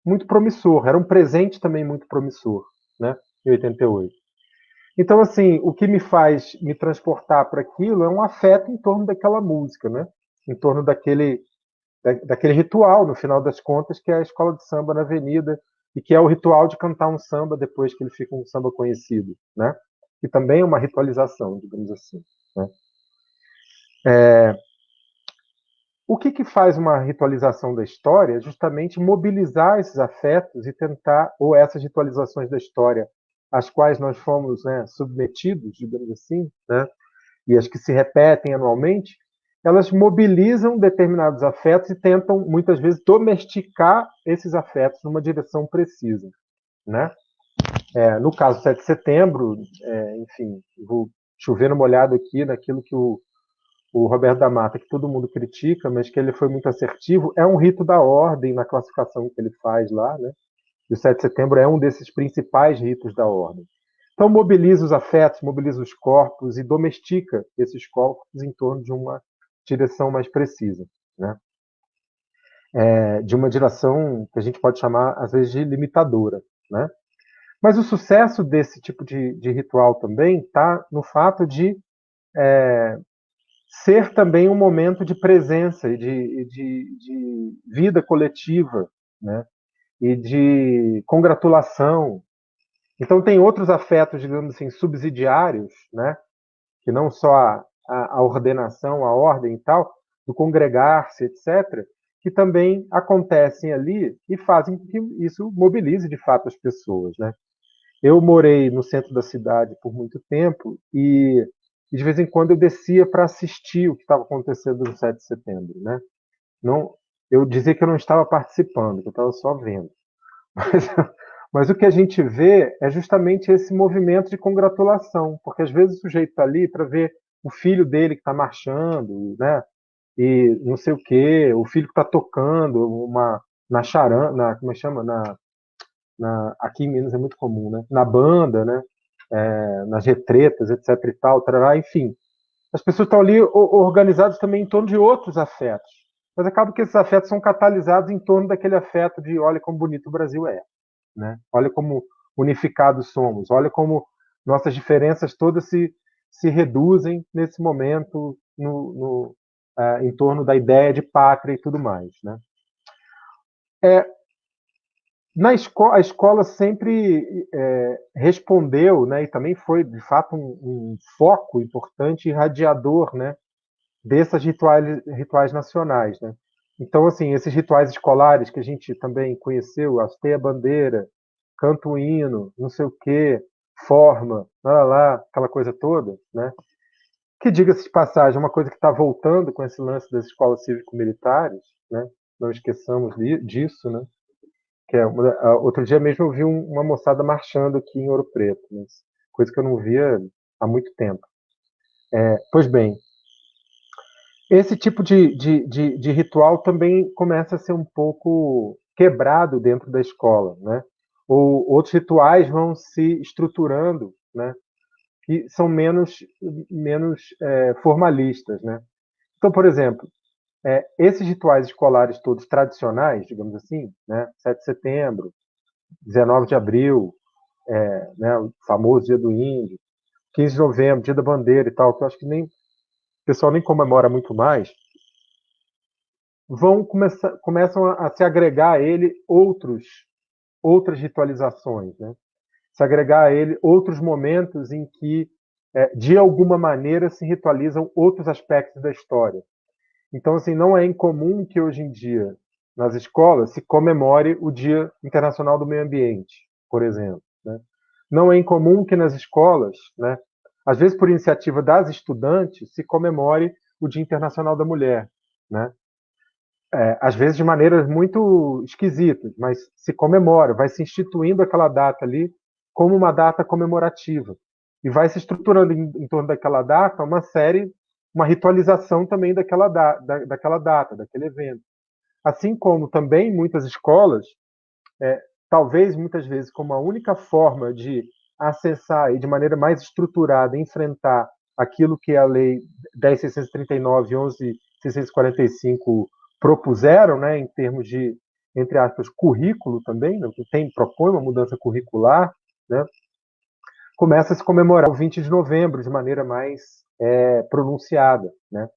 Speaker 2: muito promissor. Era um presente também muito promissor, né? Em 88. Então, assim, o que me faz me transportar para aquilo é um afeto em torno daquela música, né? Em torno daquele ritual, no final das contas, que é a escola de samba na avenida e que é o ritual de cantar um samba depois que ele fica um samba conhecido, né? Que também é uma ritualização, digamos assim, né? O que faz uma ritualização da história é justamente mobilizar esses afetos e tentar, ou essas ritualizações da história, às quais nós fomos, né, submetidos, digamos assim, né, e as que se repetem anualmente, elas mobilizam determinados afetos e tentam, muitas vezes, domesticar esses afetos numa direção precisa. Né? No caso do 7 de setembro, enfim, vou chover no molhado aqui naquilo que o Roberto da Mata, que todo mundo critica, mas que ele foi muito assertivo, é um rito da ordem na classificação que ele faz lá, né? E o 7 de setembro é um desses principais ritos da ordem. Então, mobiliza os afetos, mobiliza os corpos e domestica esses corpos em torno de uma direção mais precisa, né? De uma direção que a gente pode chamar, às vezes, de limitadora, né? Mas o sucesso desse tipo de ritual também está no fato de ser também um momento de presença e de vida coletiva, né? E de congratulação. Então tem outros afetos, digamos assim, subsidiários, né? Que não só a ordenação, a ordem e tal, do congregar-se, etc., que também acontecem ali e fazem com que isso mobilize de fato as pessoas, né? Eu morei no centro da cidade por muito tempo e de vez em quando eu descia para assistir o que estava acontecendo no 7 de setembro, né? Não, eu dizia que eu não estava participando, que eu estava só vendo. Mas, mas o que a gente vê é justamente esse movimento de congratulação, porque às vezes o sujeito está ali para ver o filho dele que está marchando, né? e não sei o quê, o filho que está tocando na charanga, como é que chama? Aqui em Minas é muito comum, né? Na banda, né? Nas retretas, etc e tal, tarará, enfim. As pessoas estão ali organizadas também em torno de outros afetos. Mas acaba que esses afetos são catalisados em torno daquele afeto de olha como bonito o Brasil é, né? Olha como unificados somos, olha como nossas diferenças todas se reduzem nesse momento em torno da ideia de pátria e tudo mais, né? A escola sempre respondeu, né, e também foi, de fato, um foco importante e radiador, né, desses rituais nacionais. Né? Então, assim, esses rituais escolares que a gente também conheceu, hasteia a bandeira, canto o hino, não sei o quê, forma, lá, aquela coisa toda, né? Que, diga-se de passagem, é uma coisa que está voltando com esse lance das escolas cívico-militares, né? Não esqueçamos disso, né? Outro dia mesmo eu vi uma moçada marchando aqui em Ouro Preto, mas coisa que eu não via há muito tempo. Pois bem, esse tipo de ritual também começa a ser um pouco quebrado dentro da escola, né? Ou outros rituais vão se estruturando, né? Que são menos formalistas, né? Então, por exemplo, esses rituais escolares todos tradicionais, digamos assim, né? 7 de setembro, 19 de abril, né? O famoso Dia do Índio, 15 de novembro, Dia da Bandeira e tal, que eu acho que o pessoal nem comemora muito mais, começam a se agregar a ele outras ritualizações, né? Se agregar a ele outros momentos em que, de alguma maneira, se ritualizam outros aspectos da história. Então, assim, não é incomum que hoje em dia, nas escolas, se comemore o Dia Internacional do Meio Ambiente, por exemplo. Né? Não é incomum que nas escolas, né, às vezes por iniciativa das estudantes, se comemore o Dia Internacional da Mulher. Né? Às vezes de maneiras muito esquisitas, mas se comemora, vai se instituindo aquela data ali como uma data comemorativa. E vai se estruturando em torno daquela data uma ritualização também daquela data, daquele evento. Assim como também muitas escolas, talvez muitas vezes como a única forma de acessar e de maneira mais estruturada enfrentar aquilo que a Lei 10.639 e 11.645 propuseram, né, em termos de, entre aspas, currículo também, né, que propõe uma mudança curricular, né, começa a se comemorar o 20 de novembro de maneira mais pronunciada. Né.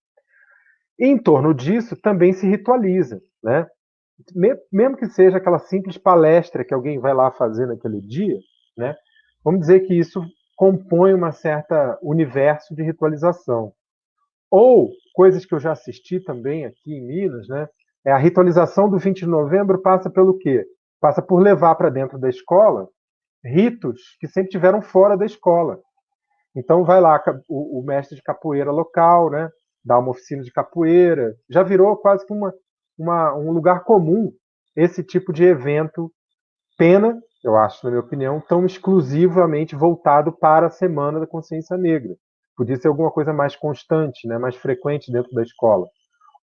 Speaker 2: E em torno disso também se ritualiza, né? Mesmo que seja aquela simples palestra que alguém vai lá fazer naquele dia, né? Vamos dizer que isso compõe uma certa universo de ritualização. Ou coisas que eu já assisti também aqui em Minas, né? A ritualização do 20 de novembro passa pelo quê? Passa por levar para dentro da escola ritos que sempre tiveram fora da escola. Então vai lá o mestre de capoeira local, né? Dá uma oficina de capoeira. Já virou quase que um lugar comum esse tipo de evento. Pena, eu acho, na minha opinião, tão exclusivamente voltado para a Semana da Consciência Negra. Podia ser alguma coisa mais constante, né? Mais frequente dentro da escola.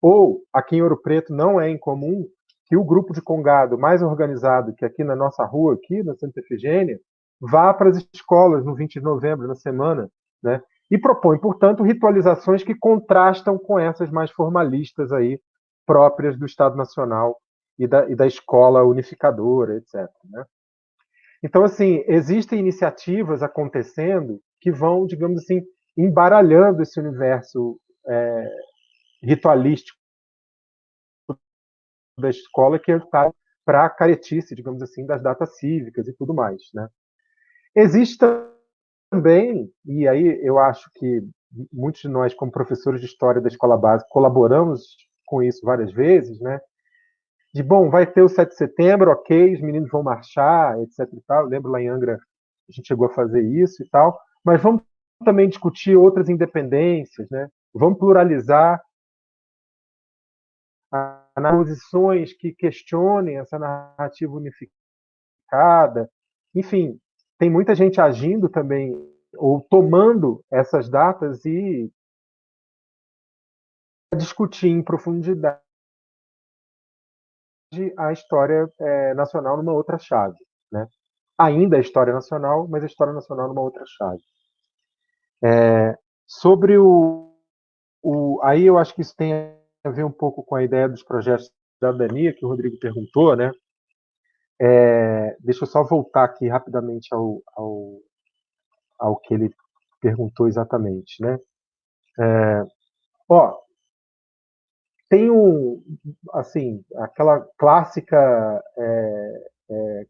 Speaker 2: Ou, aqui em Ouro Preto, não é incomum que o grupo de congado mais organizado, que aqui na nossa rua, aqui na Santa Efigênia, vá para as escolas no 20 de novembro, na semana, né? E propõe, portanto, ritualizações que contrastam com essas mais formalistas aí, próprias do Estado Nacional e da escola unificadora, etc. Né? Então, assim, existem iniciativas acontecendo que vão, digamos assim, embaralhando esse universo ritualístico da escola que está para a caretice, digamos assim, das datas cívicas e tudo mais. Né? Existe também, e aí eu acho que muitos de nós, como professores de história da escola básica, colaboramos com isso várias vezes, né? De, bom, vai ter o 7 de setembro, ok, os meninos vão marchar, etc e tal. Eu lembro lá em Angra, a gente chegou a fazer isso e tal, mas vamos também discutir outras independências, né? Vamos pluralizar posições que questionem essa narrativa unificada. Enfim, tem muita gente agindo também, ou tomando essas datas e discutir em profundidade a história nacional numa outra chave, né? Ainda a história nacional, mas a história nacional numa outra chave. Sobre aí eu acho que isso tem a ver um pouco com a ideia dos projetos de cidadania que o Rodrigo perguntou, né? Deixa eu só voltar aqui rapidamente ao que ele perguntou exatamente, né? Ó, tem assim, aquela clássica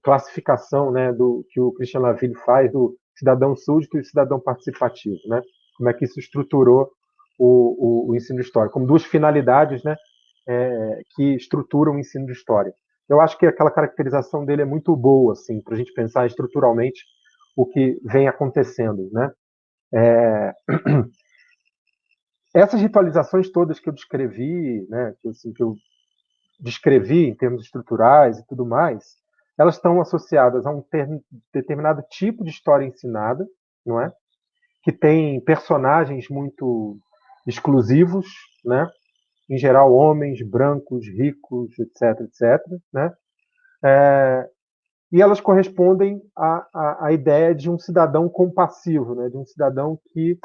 Speaker 2: classificação, né, do que o Christian Laville faz do cidadão súdito e cidadão participativo, né? Como é que isso estruturou o ensino de história, como duas finalidades, né, que estruturam o ensino de história. Eu acho que aquela caracterização dele é muito boa, assim, para a gente pensar estruturalmente o que vem acontecendo, né? Essas ritualizações todas que eu descrevi, né, que eu descrevi em termos estruturais e tudo mais, elas estão associadas a um determinado tipo de história ensinada, não é? Que tem personagens muito exclusivos, né? Em geral, homens, brancos, ricos, etc, etc, né? E elas correspondem à ideia de um cidadão compassivo, né? De um cidadão que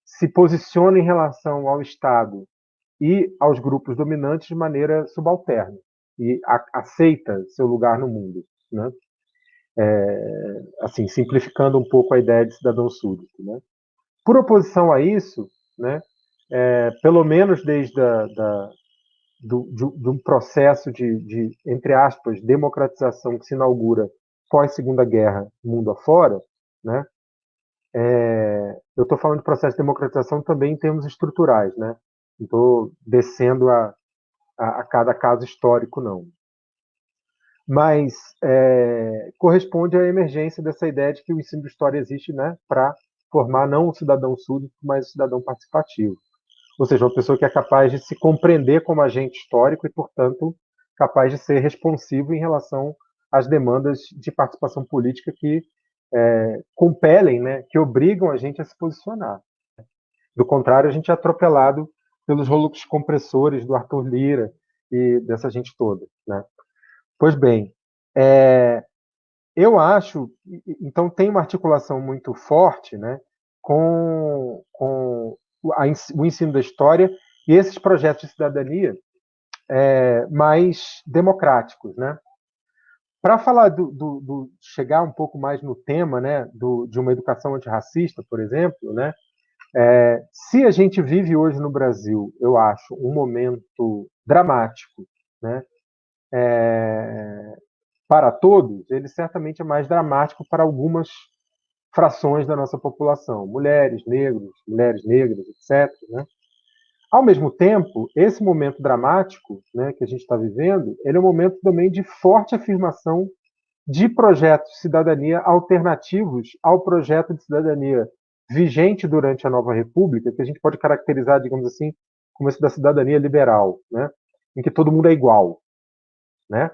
Speaker 2: se posiciona em relação ao Estado e aos grupos dominantes de maneira subalterna e aceita seu lugar no mundo, né? Assim, simplificando um pouco a ideia de cidadão súdito, né? Por oposição a isso, né? Pelo menos desde de um processo entre aspas, democratização que se inaugura pós Segunda Guerra, mundo afora, né? Eu estou falando de processo de democratização também em termos estruturais, né? Não estou descendo a cada caso histórico, não. Mas corresponde à emergência dessa ideia de que o ensino de história existe, né, para formar não um cidadão súdito, mas um cidadão participativo. Ou seja, uma pessoa que é capaz de se compreender como agente histórico e, portanto, capaz de ser responsivo em relação às demandas de participação política que compelem, né, que obrigam a gente a se posicionar. Do contrário, a gente é atropelado pelos rolos compressores do Arthur Lira e dessa gente toda, né? Pois bem, eu acho, então tem uma articulação muito forte, né, com o ensino da história e esses projetos de cidadania mais democráticos, né? Para falar chegar um pouco mais no tema, né, de uma educação antirracista, por exemplo, né, se a gente vive hoje no Brasil, eu acho, um momento dramático, né, para todos, ele certamente é mais dramático para algumas frações da nossa população, mulheres, negros, mulheres negras, etc. Né? Ao mesmo tempo, esse momento dramático, né, que a gente está vivendo, ele é um momento também de forte afirmação de projetos de cidadania alternativos ao projeto de cidadania vigente durante a Nova República, que a gente pode caracterizar, digamos assim, como esse da cidadania liberal, né, em que todo mundo é igual, né?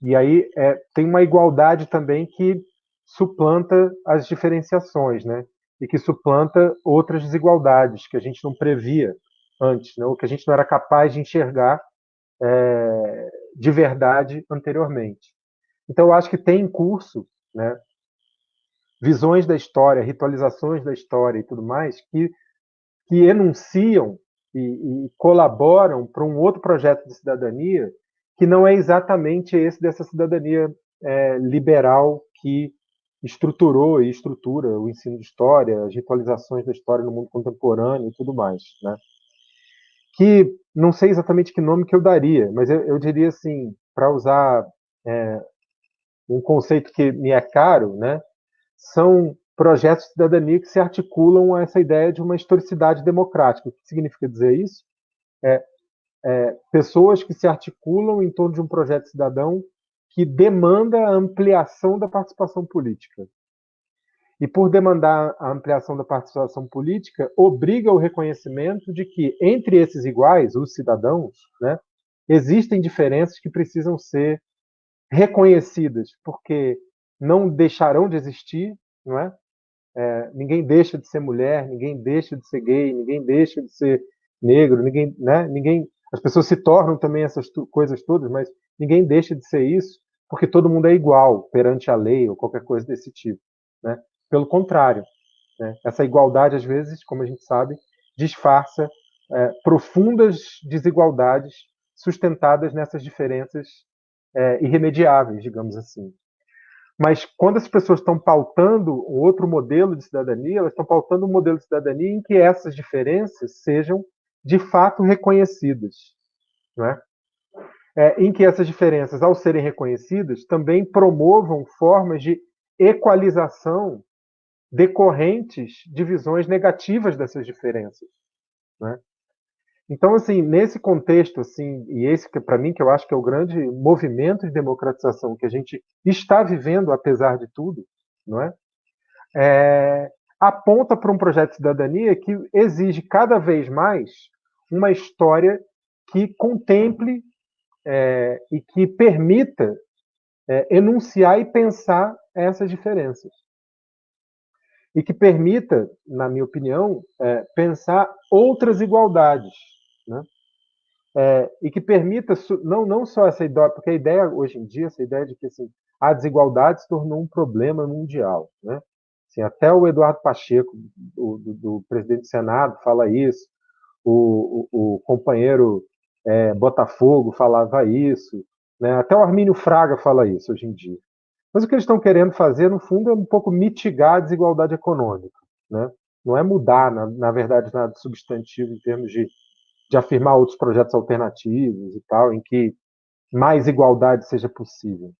Speaker 2: E aí tem uma igualdade também que suplanta as diferenciações, né? E que suplanta outras desigualdades que a gente não previa antes, né? Ou que a gente não era capaz de enxergar de verdade anteriormente. Então, eu acho que tem em curso, né, visões da história, ritualizações da história e tudo mais, que enunciam e colaboram para um outro projeto de cidadania que não é exatamente esse dessa cidadania liberal que estruturou e estrutura o ensino de história, as ritualizações da história no mundo contemporâneo e tudo mais, né? Que não sei exatamente que nome que eu daria, mas eu diria assim, para usar um conceito que me é caro, né? São projetos de cidadania que se articulam a essa ideia de uma historicidade democrática. O que significa dizer isso? Pessoas que se articulam em torno de um projeto cidadão que demanda a ampliação da participação política. E por demandar a ampliação da participação política, obriga o reconhecimento de que, entre esses iguais, os cidadãos, né, existem diferenças que precisam ser reconhecidas, porque não deixarão de existir, não é? ninguém deixa de ser mulher, ninguém deixa de ser gay, ninguém deixa de ser negro, ninguém, né? As pessoas se tornam também essas coisas todas, mas ninguém deixa de ser isso porque todo mundo é igual perante a lei ou qualquer coisa desse tipo, né? Pelo contrário, né? Essa igualdade às vezes, como a gente sabe, disfarça profundas desigualdades sustentadas nessas diferenças irremediáveis, digamos assim. Mas quando as pessoas estão pautando um outro modelo de cidadania, elas estão pautando um modelo de cidadania em que essas diferenças sejam de fato reconhecidas, não é? Em que essas diferenças, ao serem reconhecidas, também promovam formas de equalização decorrentes de visões negativas dessas diferenças, não é? Então, assim, nesse contexto, assim, e esse que para mim que eu acho que é o grande movimento de democratização que a gente está vivendo, apesar de tudo, não é? Aponta para um projeto de cidadania que exige cada vez mais uma história que contemple e que permita enunciar e pensar essas diferenças. E que permita, na minha opinião, pensar outras igualdades, né? E que permita não só essa ideia, porque a ideia hoje em dia, essa ideia de que assim, a desigualdade se tornou um problema mundial, né? Assim, até o Eduardo Pacheco, do presidente do Senado, fala isso, o companheiro Botafogo falava isso, né? Até o Armínio Fraga fala isso hoje em dia. Mas o que eles estão querendo fazer, no fundo, é um pouco mitigar a desigualdade econômica, né? Não é mudar, na verdade, nada substantivo em termos de afirmar outros projetos alternativos e tal, em que mais igualdade seja possível.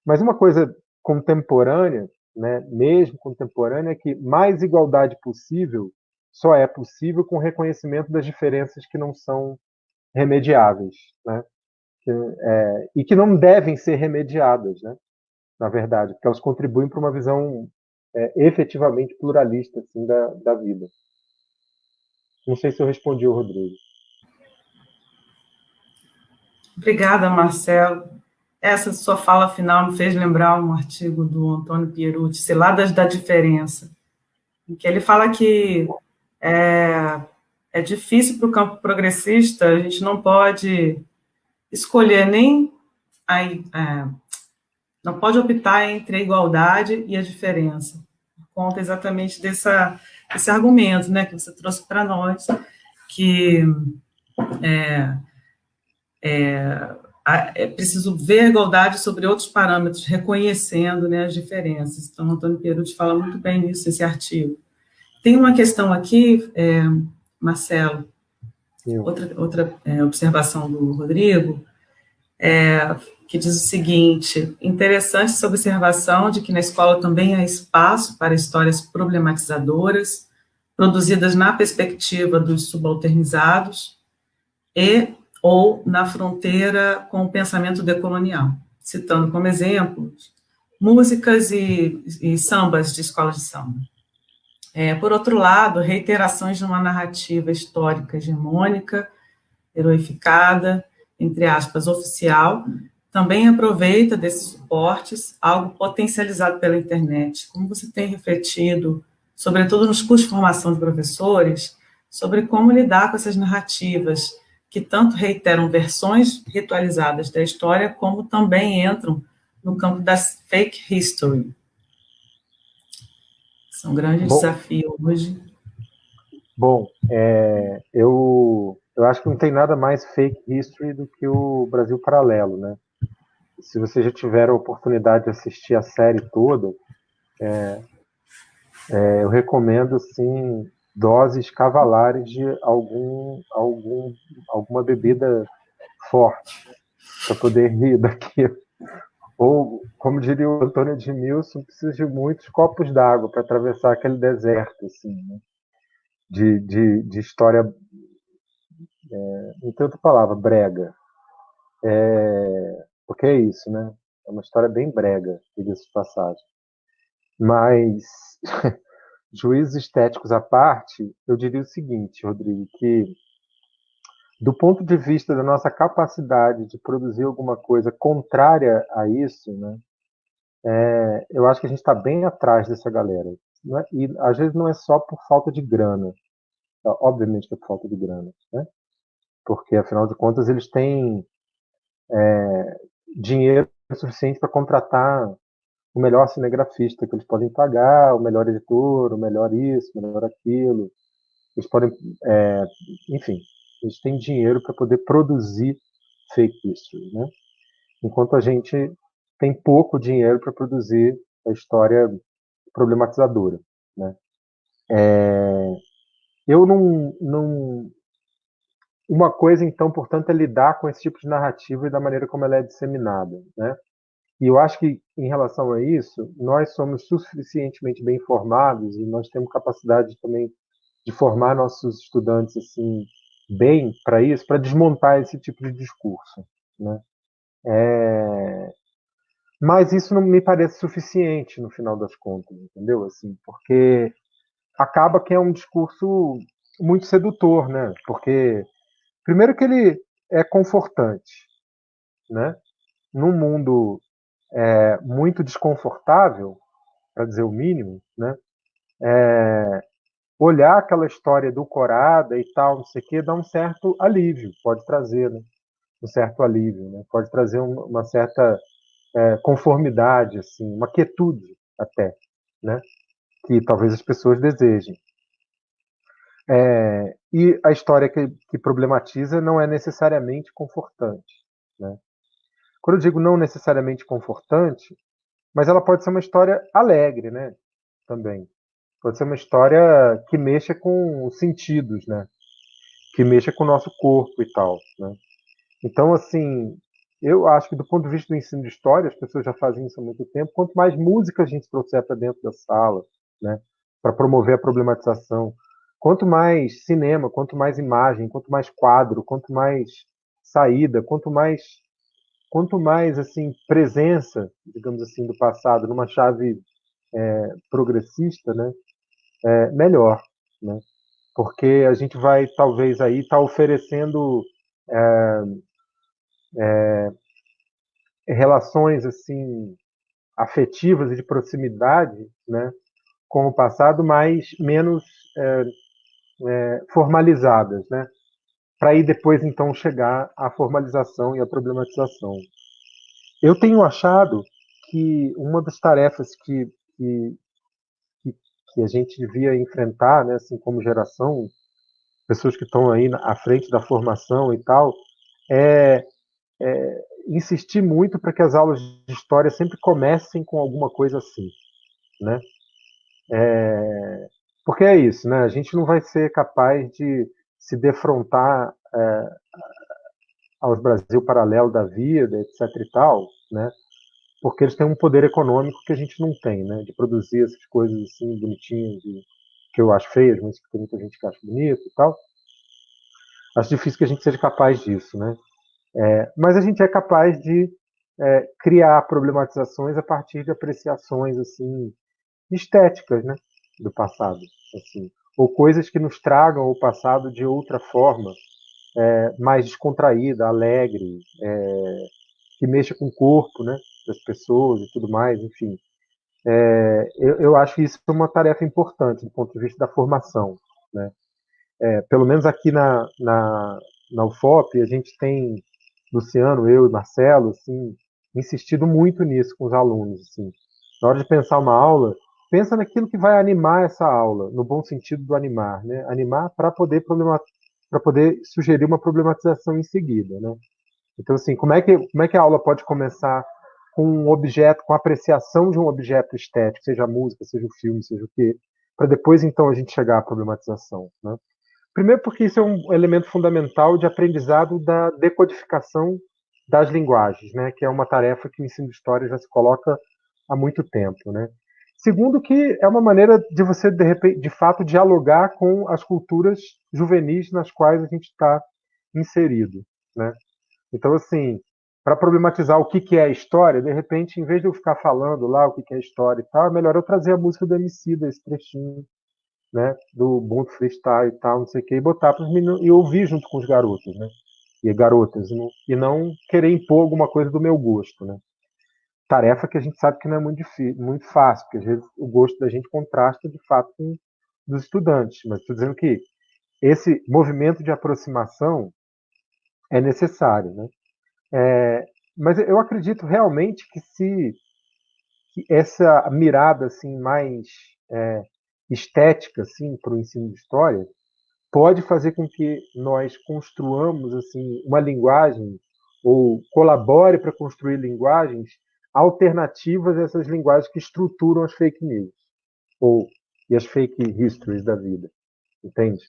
Speaker 2: Mas uma coisa contemporânea, né, mesmo contemporânea, é que mais igualdade possível só é possível com o reconhecimento das diferenças que não são remediáveis, né? E que não devem ser remediadas, né? Na verdade, porque elas contribuem para uma visão efetivamente pluralista assim, da vida. Não sei se eu respondi o Rodrigo.
Speaker 1: Obrigada, Marcelo. Essa sua fala final me fez lembrar um artigo do Antônio Pierucci, Ciladas da Diferença, em que ele fala que é difícil para o campo progressista, a gente não pode escolher nem não pode optar entre a igualdade e a diferença. Conta exatamente desse argumento, né, que você trouxe para nós, que é preciso ver a igualdade sobre outros parâmetros, reconhecendo, né, as diferenças. Então, Antônio Pierucci fala muito bem nisso, nesse artigo. Tem uma questão aqui, Marcelo, outra observação do Rodrigo, que diz o seguinte: interessante essa observação de que na escola também há espaço para histórias problematizadoras, produzidas na perspectiva dos subalternizados ou na fronteira com o pensamento decolonial, citando como exemplos músicas e sambas de escolas de samba. Por outro lado, reiterações de uma narrativa histórica hegemônica, heroificada, entre aspas, oficial, também aproveita desses suportes, algo potencializado pela internet. Como você tem refletido, sobretudo nos cursos de formação de professores, sobre como lidar com essas narrativas que tanto reiteram versões ritualizadas da história, como também entram no campo da fake history. Isso é um grande desafio hoje.
Speaker 2: Bom, eu acho que não tem nada mais fake history do que o Brasil Paralelo, né? Se você já tiver a oportunidade de assistir a série toda, eu recomendo, sim, doses cavalares de alguma bebida forte para poder rir daquilo. Ou, como diria o Antônio Edmilson, precisa de muitos copos d'água para atravessar aquele deserto, assim, né? de história, não tem outra palavra, brega. Porque é isso, né? É uma história bem brega, diga-se de passagem. Mas, juízos estéticos à parte, eu diria o seguinte, Rodrigo, que do ponto de vista da nossa capacidade de produzir alguma coisa contrária a isso, né, eu acho que a gente está bem atrás dessa galera. e às vezes não é só por falta de grana, obviamente que é por falta de grana, né? Porque afinal de contas eles têm dinheiro suficiente para contratar o melhor cinegrafista que eles podem pagar, o melhor editor, o melhor isso, o melhor aquilo. Eles podem, é, enfim, eles têm dinheiro para poder produzir fake history, né? Enquanto a gente tem pouco dinheiro para produzir a história problematizadora, né? Eu não. Uma coisa, então, portanto, é lidar com esse tipo de narrativa e da maneira como ela é disseminada, né? E eu acho que, em relação a isso, nós somos suficientemente bem informados e nós temos capacidade também de formar nossos estudantes assim bem para isso, para desmontar esse tipo de discurso, né? Mas isso não me parece suficiente no final das contas, entendeu? Assim, porque acaba que é um discurso muito sedutor, né? Porque primeiro que ele é confortante, né? Num mundo muito desconfortável, para dizer o mínimo, né? Olhar aquela história edulcorada e tal, não sei o quê, dá um certo alívio, pode trazer, né? Um certo alívio, né? Pode trazer uma certa conformidade, assim, uma quietude até, né? Que talvez as pessoas desejem. E a história que problematiza não é necessariamente confortante, né? Quando eu digo não necessariamente confortante, mas ela pode ser uma história alegre, né? Também. Pode ser uma história que mexa com os sentidos, né? Que mexa com o nosso corpo e tal, né? Então, assim, eu acho que do ponto de vista do ensino de história, as pessoas já fazem isso há muito tempo. Quanto mais música a gente trouxer para dentro da sala, né, para promover a problematização, quanto mais cinema, quanto mais imagem, quanto mais quadro, quanto mais saída, quanto mais assim presença, digamos assim, do passado numa chave progressista, né, melhor, né? Porque a gente vai talvez aí estar oferecendo relações assim afetivas e de proximidade, né, com o passado, mas menos formalizadas, né, para ir depois então chegar à formalização e à problematização. Eu tenho achado que uma das tarefas que, que a gente devia enfrentar, né, assim como geração, pessoas que estão aí à frente da formação e tal, é insistir muito para que as aulas de história sempre comecem com alguma coisa assim, né? Porque é isso, né? A gente não vai ser capaz de se defrontar aos Brasil paralelo da vida, etc e tal, né? Porque eles têm um poder econômico que a gente não tem, né? De produzir essas coisas assim bonitinhas, que eu acho feias, mas que tem muita gente que acha bonito e tal. Acho difícil que a gente seja capaz disso, né? Mas a gente é capaz de criar problematizações a partir de apreciações assim estéticas, né? Do passado, assim, ou coisas que nos tragam o passado de outra forma, mais descontraída, alegre, que mexa com o corpo, né, das pessoas e tudo mais, enfim. Eu acho que isso é uma tarefa importante do ponto de vista da formação, né. Pelo menos aqui na UFOP, a gente tem, Luciano, eu e Marcelo, assim, insistido muito nisso com os alunos, assim. Na hora de pensar uma aula, pensa naquilo que vai animar essa aula, no bom sentido do animar, né? Animar para poder sugerir uma problematização em seguida, né? Então, assim, como é que a aula pode começar com um objeto, com a apreciação de um objeto estético, seja a música, seja o filme, seja o quê, para depois, então, a gente chegar à problematização, né? Primeiro porque isso é um elemento fundamental de aprendizado da decodificação das linguagens, né? Que é uma tarefa que o ensino de história já se coloca há muito tempo, né? Segundo que é uma maneira de você, de repente, de fato, dialogar com as culturas juvenis nas quais a gente está inserido, né? Então, assim, para problematizar o que é a história, de repente, em vez de eu ficar falando lá o que é a história e tal, é melhor eu trazer a música do Emicida, esse trechinho, né, do Ubuntu Freestyle e tal, não sei o que, e botar para os meninos e ouvir junto com os garotos, né, e garotas, e não querer impor alguma coisa do meu gosto, né. tarefa que a gente sabe que não é muito difícil, muito fácil, porque às vezes o gosto da gente contrasta de fato com o dos estudantes, mas estou dizendo que esse movimento de aproximação é necessário, né? Mas eu acredito realmente que essa mirada assim mais estética assim para o ensino de história pode fazer com que nós construamos assim uma linguagem ou colabore para construir linguagens alternativas a essas linguagens que estruturam as fake news ou e as fake histories da vida, entende?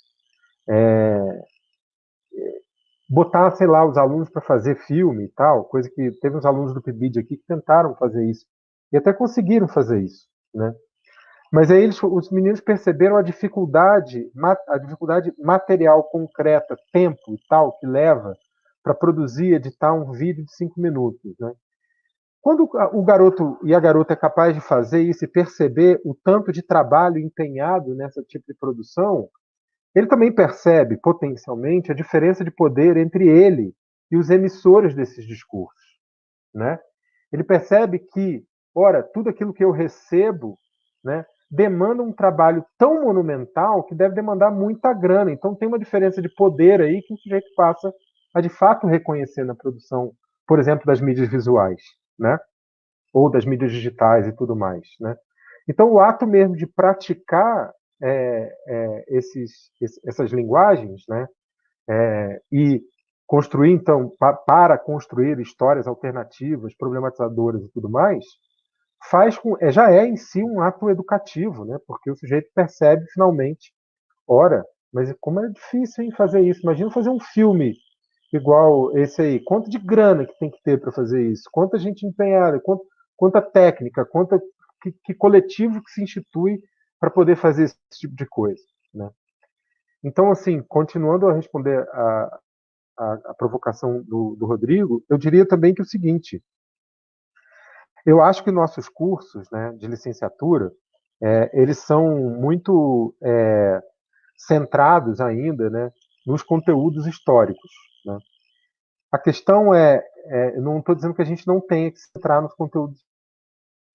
Speaker 2: Botar, sei lá, os alunos para fazer filme e tal, coisa que teve uns alunos do PIBID aqui que tentaram fazer isso e até conseguiram fazer isso, né? Mas aí os meninos perceberam a dificuldade material concreta, tempo e tal, que leva para produzir, editar um vídeo de 5 minutos, né? Quando o garoto e a garota é capaz de fazer isso e perceber o tanto de trabalho empenhado nessa tipo de produção, ele também percebe, potencialmente, a diferença de poder entre ele e os emissores desses discursos, né? Ele percebe que, ora, tudo aquilo que eu recebo, né, demanda um trabalho tão monumental que deve demandar muita grana. Então tem uma diferença de poder aí que o sujeito passa a de fato reconhecer na produção, por exemplo, das mídias visuais, né? Ou das mídias digitais e tudo mais, né? Então o ato mesmo de praticar essas linguagens, né? E construir, então, para construir histórias alternativas, problematizadoras e tudo mais, já é em si um ato educativo, né? Porque o sujeito percebe finalmente, ora, mas como é difícil hein, fazer isso. Imagina fazer um filme igual esse aí. Quanto de grana que tem que ter para fazer isso? Quanta gente empenhada? Quanta técnica? Que coletivo que se institui para poder fazer esse tipo de coisa, né? Então, assim, continuando a responder a provocação do Rodrigo, eu diria também que é o seguinte: eu acho que nossos cursos, né, de licenciatura, eles são muito centrados ainda, né, nos conteúdos históricos, né? A questão eu não estou dizendo que a gente não tenha que se centrar nos conteúdos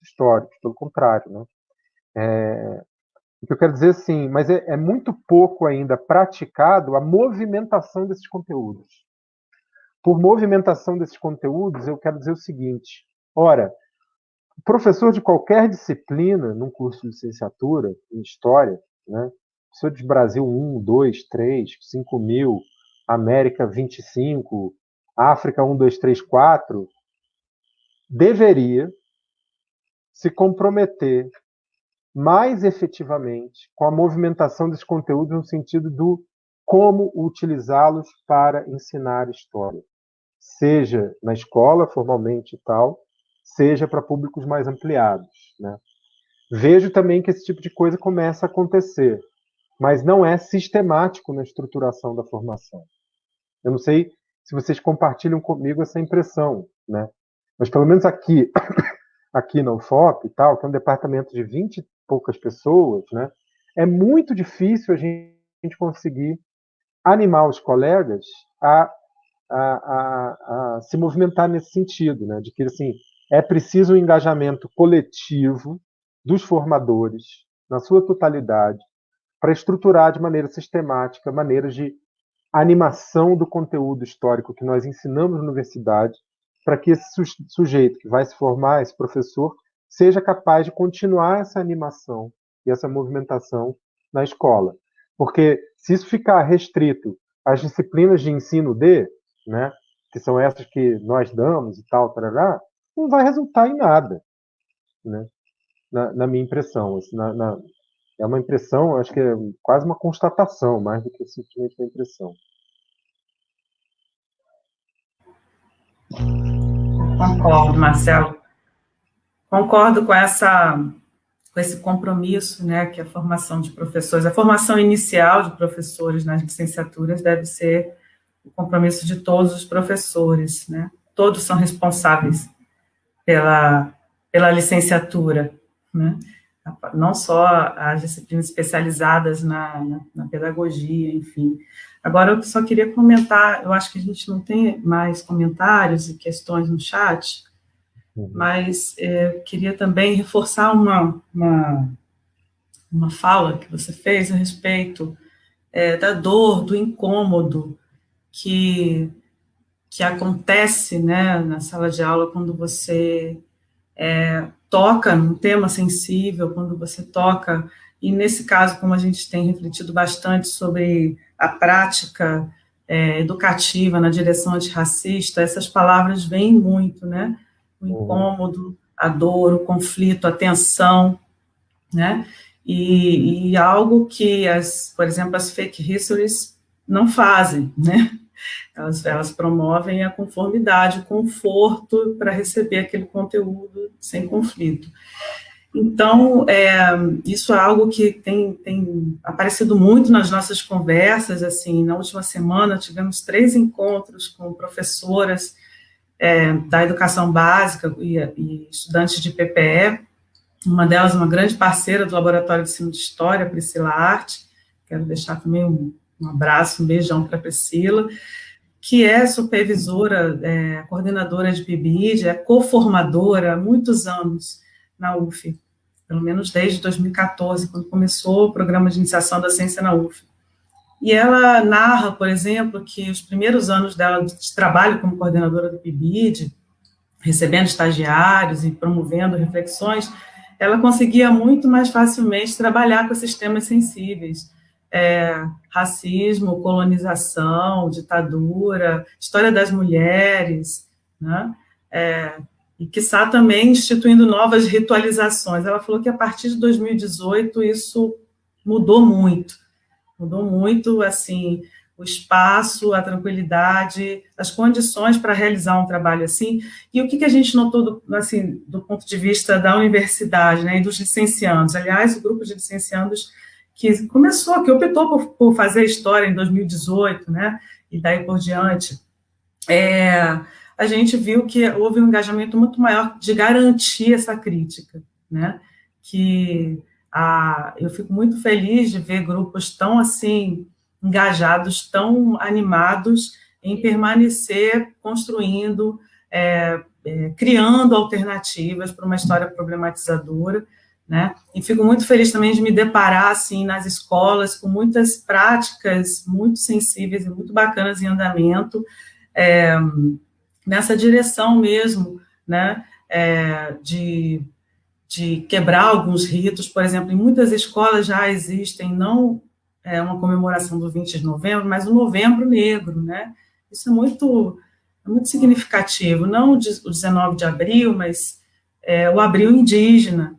Speaker 2: históricos, pelo contrário, né? O que eu quero dizer, sim, mas é muito pouco ainda praticado a movimentação desses conteúdos. Por movimentação desses conteúdos, eu quero dizer o seguinte: ora, o professor de qualquer disciplina, num curso de licenciatura em História, né, professor de Brasil 1, 2, 3, 5.000, América 25, África 1, 2, 3, 4, deveria se comprometer mais efetivamente com a movimentação desses conteúdos no sentido do como utilizá-los para ensinar história, seja na escola, formalmente e tal, seja para públicos mais ampliados, né? Vejo também que esse tipo de coisa começa a acontecer, mas não é sistemático na estruturação da formação. Eu não sei se vocês compartilham comigo essa impressão, né? Mas pelo menos aqui na UFOP e tal, que é um departamento de 20 e poucas pessoas, né? É muito difícil a gente conseguir animar os colegas a se movimentar nesse sentido, né? De que assim, é preciso um engajamento coletivo dos formadores, na sua totalidade, para estruturar de maneira sistemática maneiras de animação do conteúdo histórico que nós ensinamos na universidade, para que esse sujeito que vai se formar, esse professor, seja capaz de continuar essa animação e essa movimentação na escola. Porque se isso ficar restrito às disciplinas de ensino né, que são essas que nós damos e tal, tarará, não vai resultar em nada, né, na minha impressão. É uma impressão, acho que é quase uma constatação, mais do que simplesmente uma impressão.
Speaker 1: Concordo, Marcelo. Concordo com esse compromisso, né, que a formação de professores, a formação inicial de professores nas licenciaturas deve ser o compromisso de todos os professores, né? Todos são responsáveis pela licenciatura, né? Não só as disciplinas especializadas na pedagogia, enfim. Agora, eu só queria comentar, eu acho que a gente não tem mais comentários e questões no chat, mas queria também reforçar uma fala que você fez a respeito da dor, do incômodo que acontece, né, na sala de aula quando você toca num tema sensível, quando você toca, e nesse caso, como a gente tem refletido bastante sobre a prática educativa na direção antirracista, essas palavras vêm muito, né? O incômodo, a dor, o conflito, a tensão, né? E algo que, por exemplo, as fake histories não fazem, né? Elas promovem a conformidade, o conforto para receber aquele conteúdo sem conflito. Então, isso é algo que tem aparecido muito nas nossas conversas. Assim, na última semana tivemos 3 encontros com professoras da educação básica e estudantes de PPE. Uma delas, uma grande parceira do Laboratório de Ensino de História, Priscila Arte. Quero deixar também um abraço, um beijão para a Priscila, que é supervisora, coordenadora de PIBID, é coformadora há muitos anos na UF, pelo menos desde 2014, quando começou o programa de iniciação da ciência na UF. E ela narra, por exemplo, que os primeiros anos dela de trabalho como coordenadora do PIBID, recebendo estagiários e promovendo reflexões, ela conseguia muito mais facilmente trabalhar com esses temas sensíveis. Racismo, colonização, ditadura, história das mulheres, né? E, quiçá, também instituindo novas ritualizações. Ela falou que, a partir de 2018, isso mudou muito, assim, o espaço, a tranquilidade, as condições para realizar um trabalho assim. E o que a gente notou, assim, do ponto de vista da universidade, né, e dos licenciandos? Aliás, o grupo de licenciandos que optou por fazer história em 2018, né, e daí por diante, a gente viu que houve um engajamento muito maior de garantir essa crítica, né, eu fico muito feliz de ver grupos tão, assim, engajados, tão animados em permanecer construindo, criando alternativas para uma história problematizadora, né? E fico muito feliz também de me deparar, assim, nas escolas, com muitas práticas muito sensíveis e muito bacanas em andamento, nessa direção mesmo, né? De quebrar alguns ritos. Por exemplo, em muitas escolas já existem, não uma comemoração do 20 de novembro, mas o Novembro Negro, né? Isso é muito significativo, não o 19 de abril, mas o abril indígena,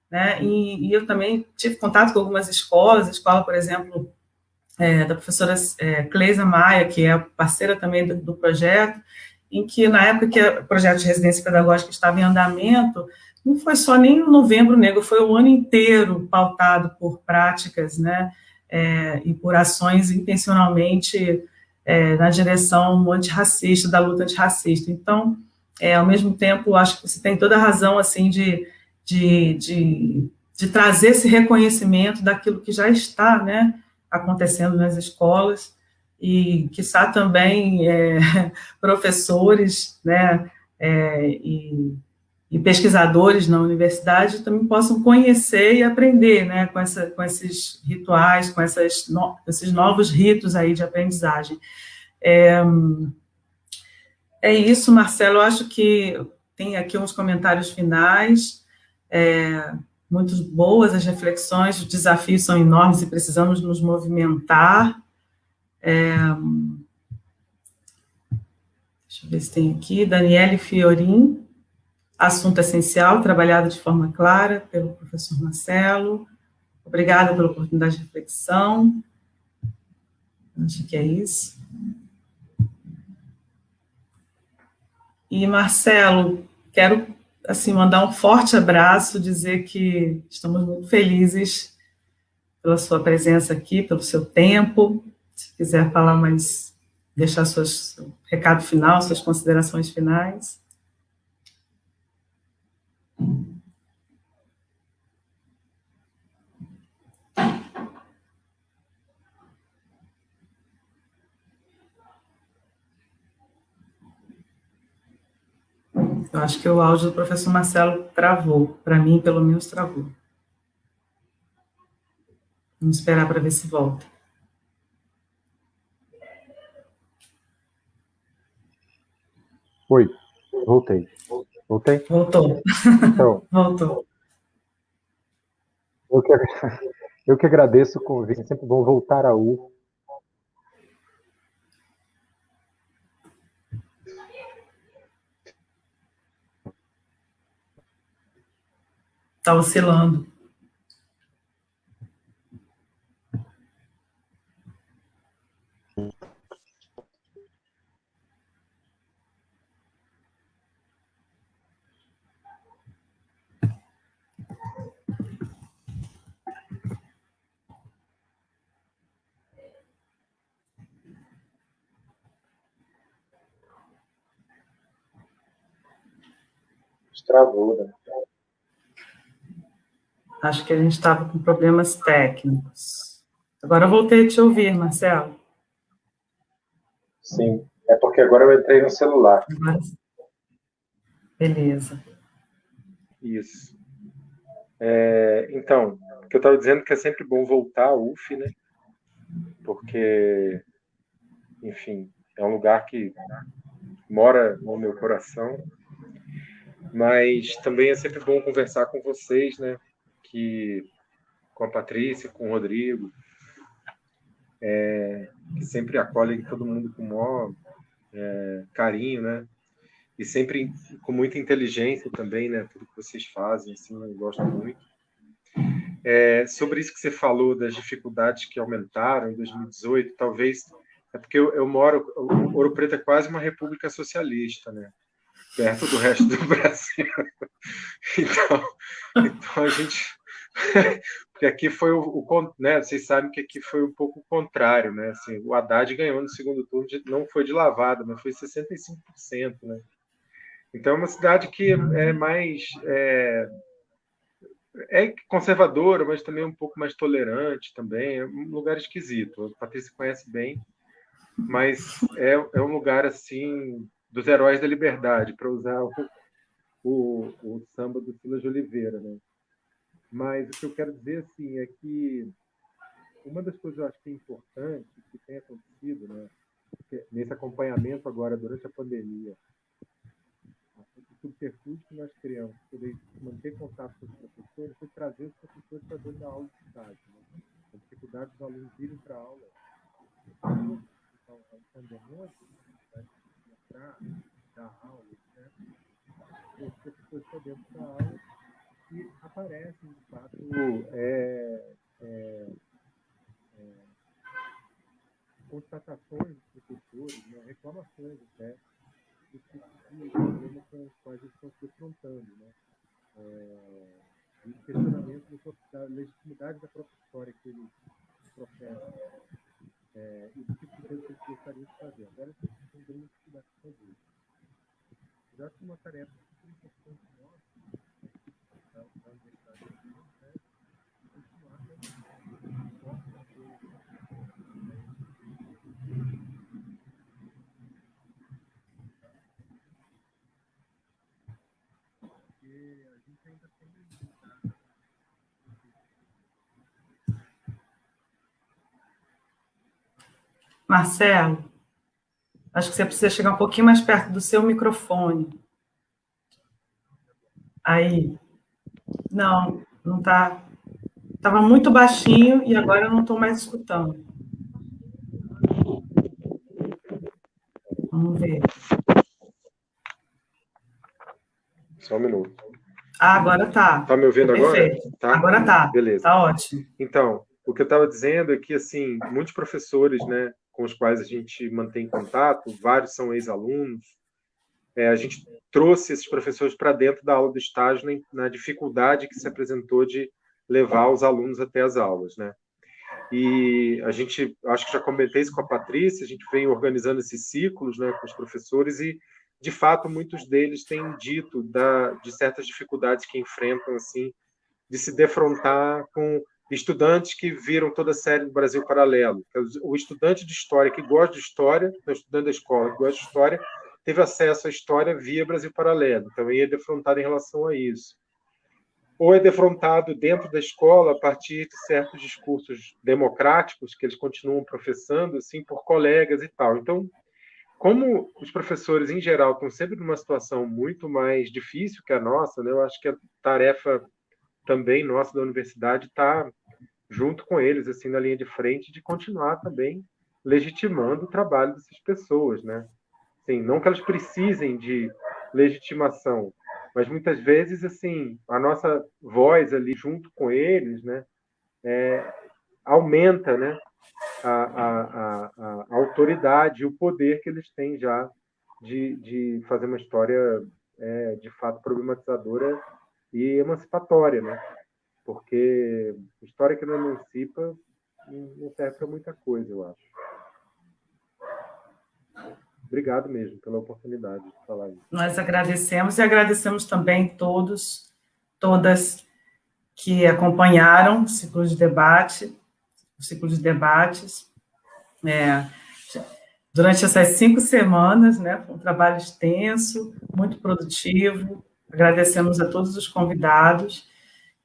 Speaker 1: né? E eu também tive contato com algumas escolas, a escola, por exemplo, da professora Cleisa Maia, que é parceira também do projeto, em que, na época que o projeto de residência pedagógica estava em andamento, não foi só nem o Novembro Negro, foi o ano inteiro pautado por práticas, né, e por ações intencionalmente na direção antirracista, da luta antirracista. Então, ao mesmo tempo, acho que você tem toda a razão, assim, de trazer esse reconhecimento daquilo que já está, né, acontecendo nas escolas, e, quiçá, também professores, né, e pesquisadores na universidade também possam conhecer e aprender, né, com esses rituais, com esses novos ritos aí de aprendizagem. É isso, Marcelo. Eu acho que tem aqui uns comentários finais, muito boas as reflexões, os desafios são enormes e precisamos nos movimentar. Deixa eu ver se tem aqui, Daniele Fiorin, assunto essencial, trabalhado de forma clara pelo professor Marcelo. Obrigada pela oportunidade de reflexão. Acho que é isso. E, Marcelo, quero, assim, mandar um forte abraço, dizer que estamos muito felizes pela sua presença aqui, pelo seu tempo. Se quiser falar mais, deixar seu recado final, suas considerações finais. Eu acho que o áudio do professor Marcelo travou. Para mim, pelo menos, travou. Vamos esperar para ver se volta.
Speaker 2: Oi, voltei. Voltei?
Speaker 1: Voltou.
Speaker 2: Então,
Speaker 1: Voltou.
Speaker 2: eu que agradeço o convite. É sempre bom voltar à UF.
Speaker 1: Está oscilando.
Speaker 2: Travou, né?
Speaker 1: Acho que a gente estava com problemas técnicos. Agora eu voltei a te ouvir, Marcelo.
Speaker 2: Sim, é porque agora eu entrei no celular.
Speaker 1: Agora... Beleza.
Speaker 2: Isso. Então, o que eu estava dizendo que é sempre bom voltar à UF, né? Porque, enfim, é um lugar que mora no meu coração, mas também é sempre bom conversar com vocês, né? Com a Patrícia, com o Rodrigo, que sempre acolhem todo mundo com o maior carinho, né? E sempre com muita inteligência também, né? Tudo que vocês fazem, assim, eu gosto muito. Sobre isso que você falou das dificuldades que aumentaram em 2018, talvez é porque eu moro, Ouro Preto é quase uma república socialista, né? Perto do resto do Brasil. Então a gente, porque aqui foi né? Vocês sabem que aqui foi um pouco o contrário, né? Assim, o Haddad ganhou no segundo turno, não foi de lavada, mas foi 65%, né? Então é uma cidade que é mais conservadora, mas também um pouco mais tolerante também. É um lugar esquisito. A Patrícia conhece bem, mas é um lugar assim dos heróis da liberdade, para usar o samba do Silas de Oliveira, né? Mas o que eu quero dizer assim é que uma das coisas que eu acho que é importante que tem acontecido, né, nesse acompanhamento agora durante a pandemia, o subterfúgio que nós criamos, poder manter contato com os professores, foi trazer os professores para dentro da aula de estágio, né? A dificuldade dos alunos irem para a aula. Então, a pandemia, mostrar, dar aula, né? Os professores para dentro da aula e aparecem, de fato, constatações dos professores, né? Reclamações até, do tipo de problema com os quais eles estão se confrontando, né? E questionamento da legitimidade da própria história que eles professam, e do tipo de coisa que eles gostariam de fazer. Agora eles têm grande dificuldade de fazer. Eu acho que uma tarefa super importante nossa, da universidade, né, continuar porque a gente ainda tem
Speaker 1: Marcelo, acho que você precisa chegar um pouquinho mais perto do seu microfone. Aí. Não, não está. Estava muito baixinho e agora eu não estou mais escutando. Vamos ver.
Speaker 2: Só um minuto.
Speaker 1: Agora está.
Speaker 2: Está me ouvindo agora?
Speaker 1: Tá? Agora está.
Speaker 2: Beleza.
Speaker 1: Está ótimo.
Speaker 2: Então, o que eu estava dizendo é que, assim, muitos professores, né, com os quais a gente mantém contato, vários são ex-alunos, a gente trouxe esses professores para dentro da aula do estágio na dificuldade que se apresentou de levar os alunos até as aulas, né? E a gente, acho que já comentei isso com a Patrícia, a gente vem organizando esses ciclos, né, com os professores e, de fato, muitos deles têm dito de certas dificuldades que enfrentam, assim, de se defrontar com estudantes que viram toda a série do Brasil Paralelo. O estudante de história que gosta de história, o estudante da escola que gosta de história, teve acesso à história via Brasil Paralelo, então é defrontado em relação a isso. Ou é defrontado dentro da escola a partir de certos discursos democráticos que eles continuam professando, assim, por colegas e tal. Então, como os professores, em geral, estão sempre numa situação muito mais difícil que a nossa, né, eu acho que a tarefa também nossa da universidade está junto com eles, assim, na linha de frente, de continuar também legitimando o trabalho dessas pessoas, né? Assim, não que elas precisem de legitimação, mas muitas vezes, assim, a nossa voz ali junto com eles, né, aumenta, né, a autoridade e o poder que eles têm já de fazer uma história de fato problematizadora e emancipatória, né? Porque história que não emancipa não serve para muita coisa, eu acho. Obrigado mesmo pela oportunidade de falar isso.
Speaker 1: Nós agradecemos e agradecemos também todos, todas que acompanharam o ciclo de debate, o ciclo de debates. Durante essas 5 semanas, né, foi um trabalho extenso, muito produtivo. Agradecemos a todos os convidados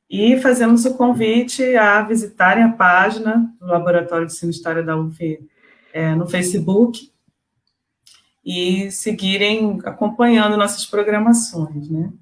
Speaker 1: e fazemos o convite a visitarem a página do Laboratório de Ensino e História da UF no Facebook e seguirem acompanhando nossas programações, né?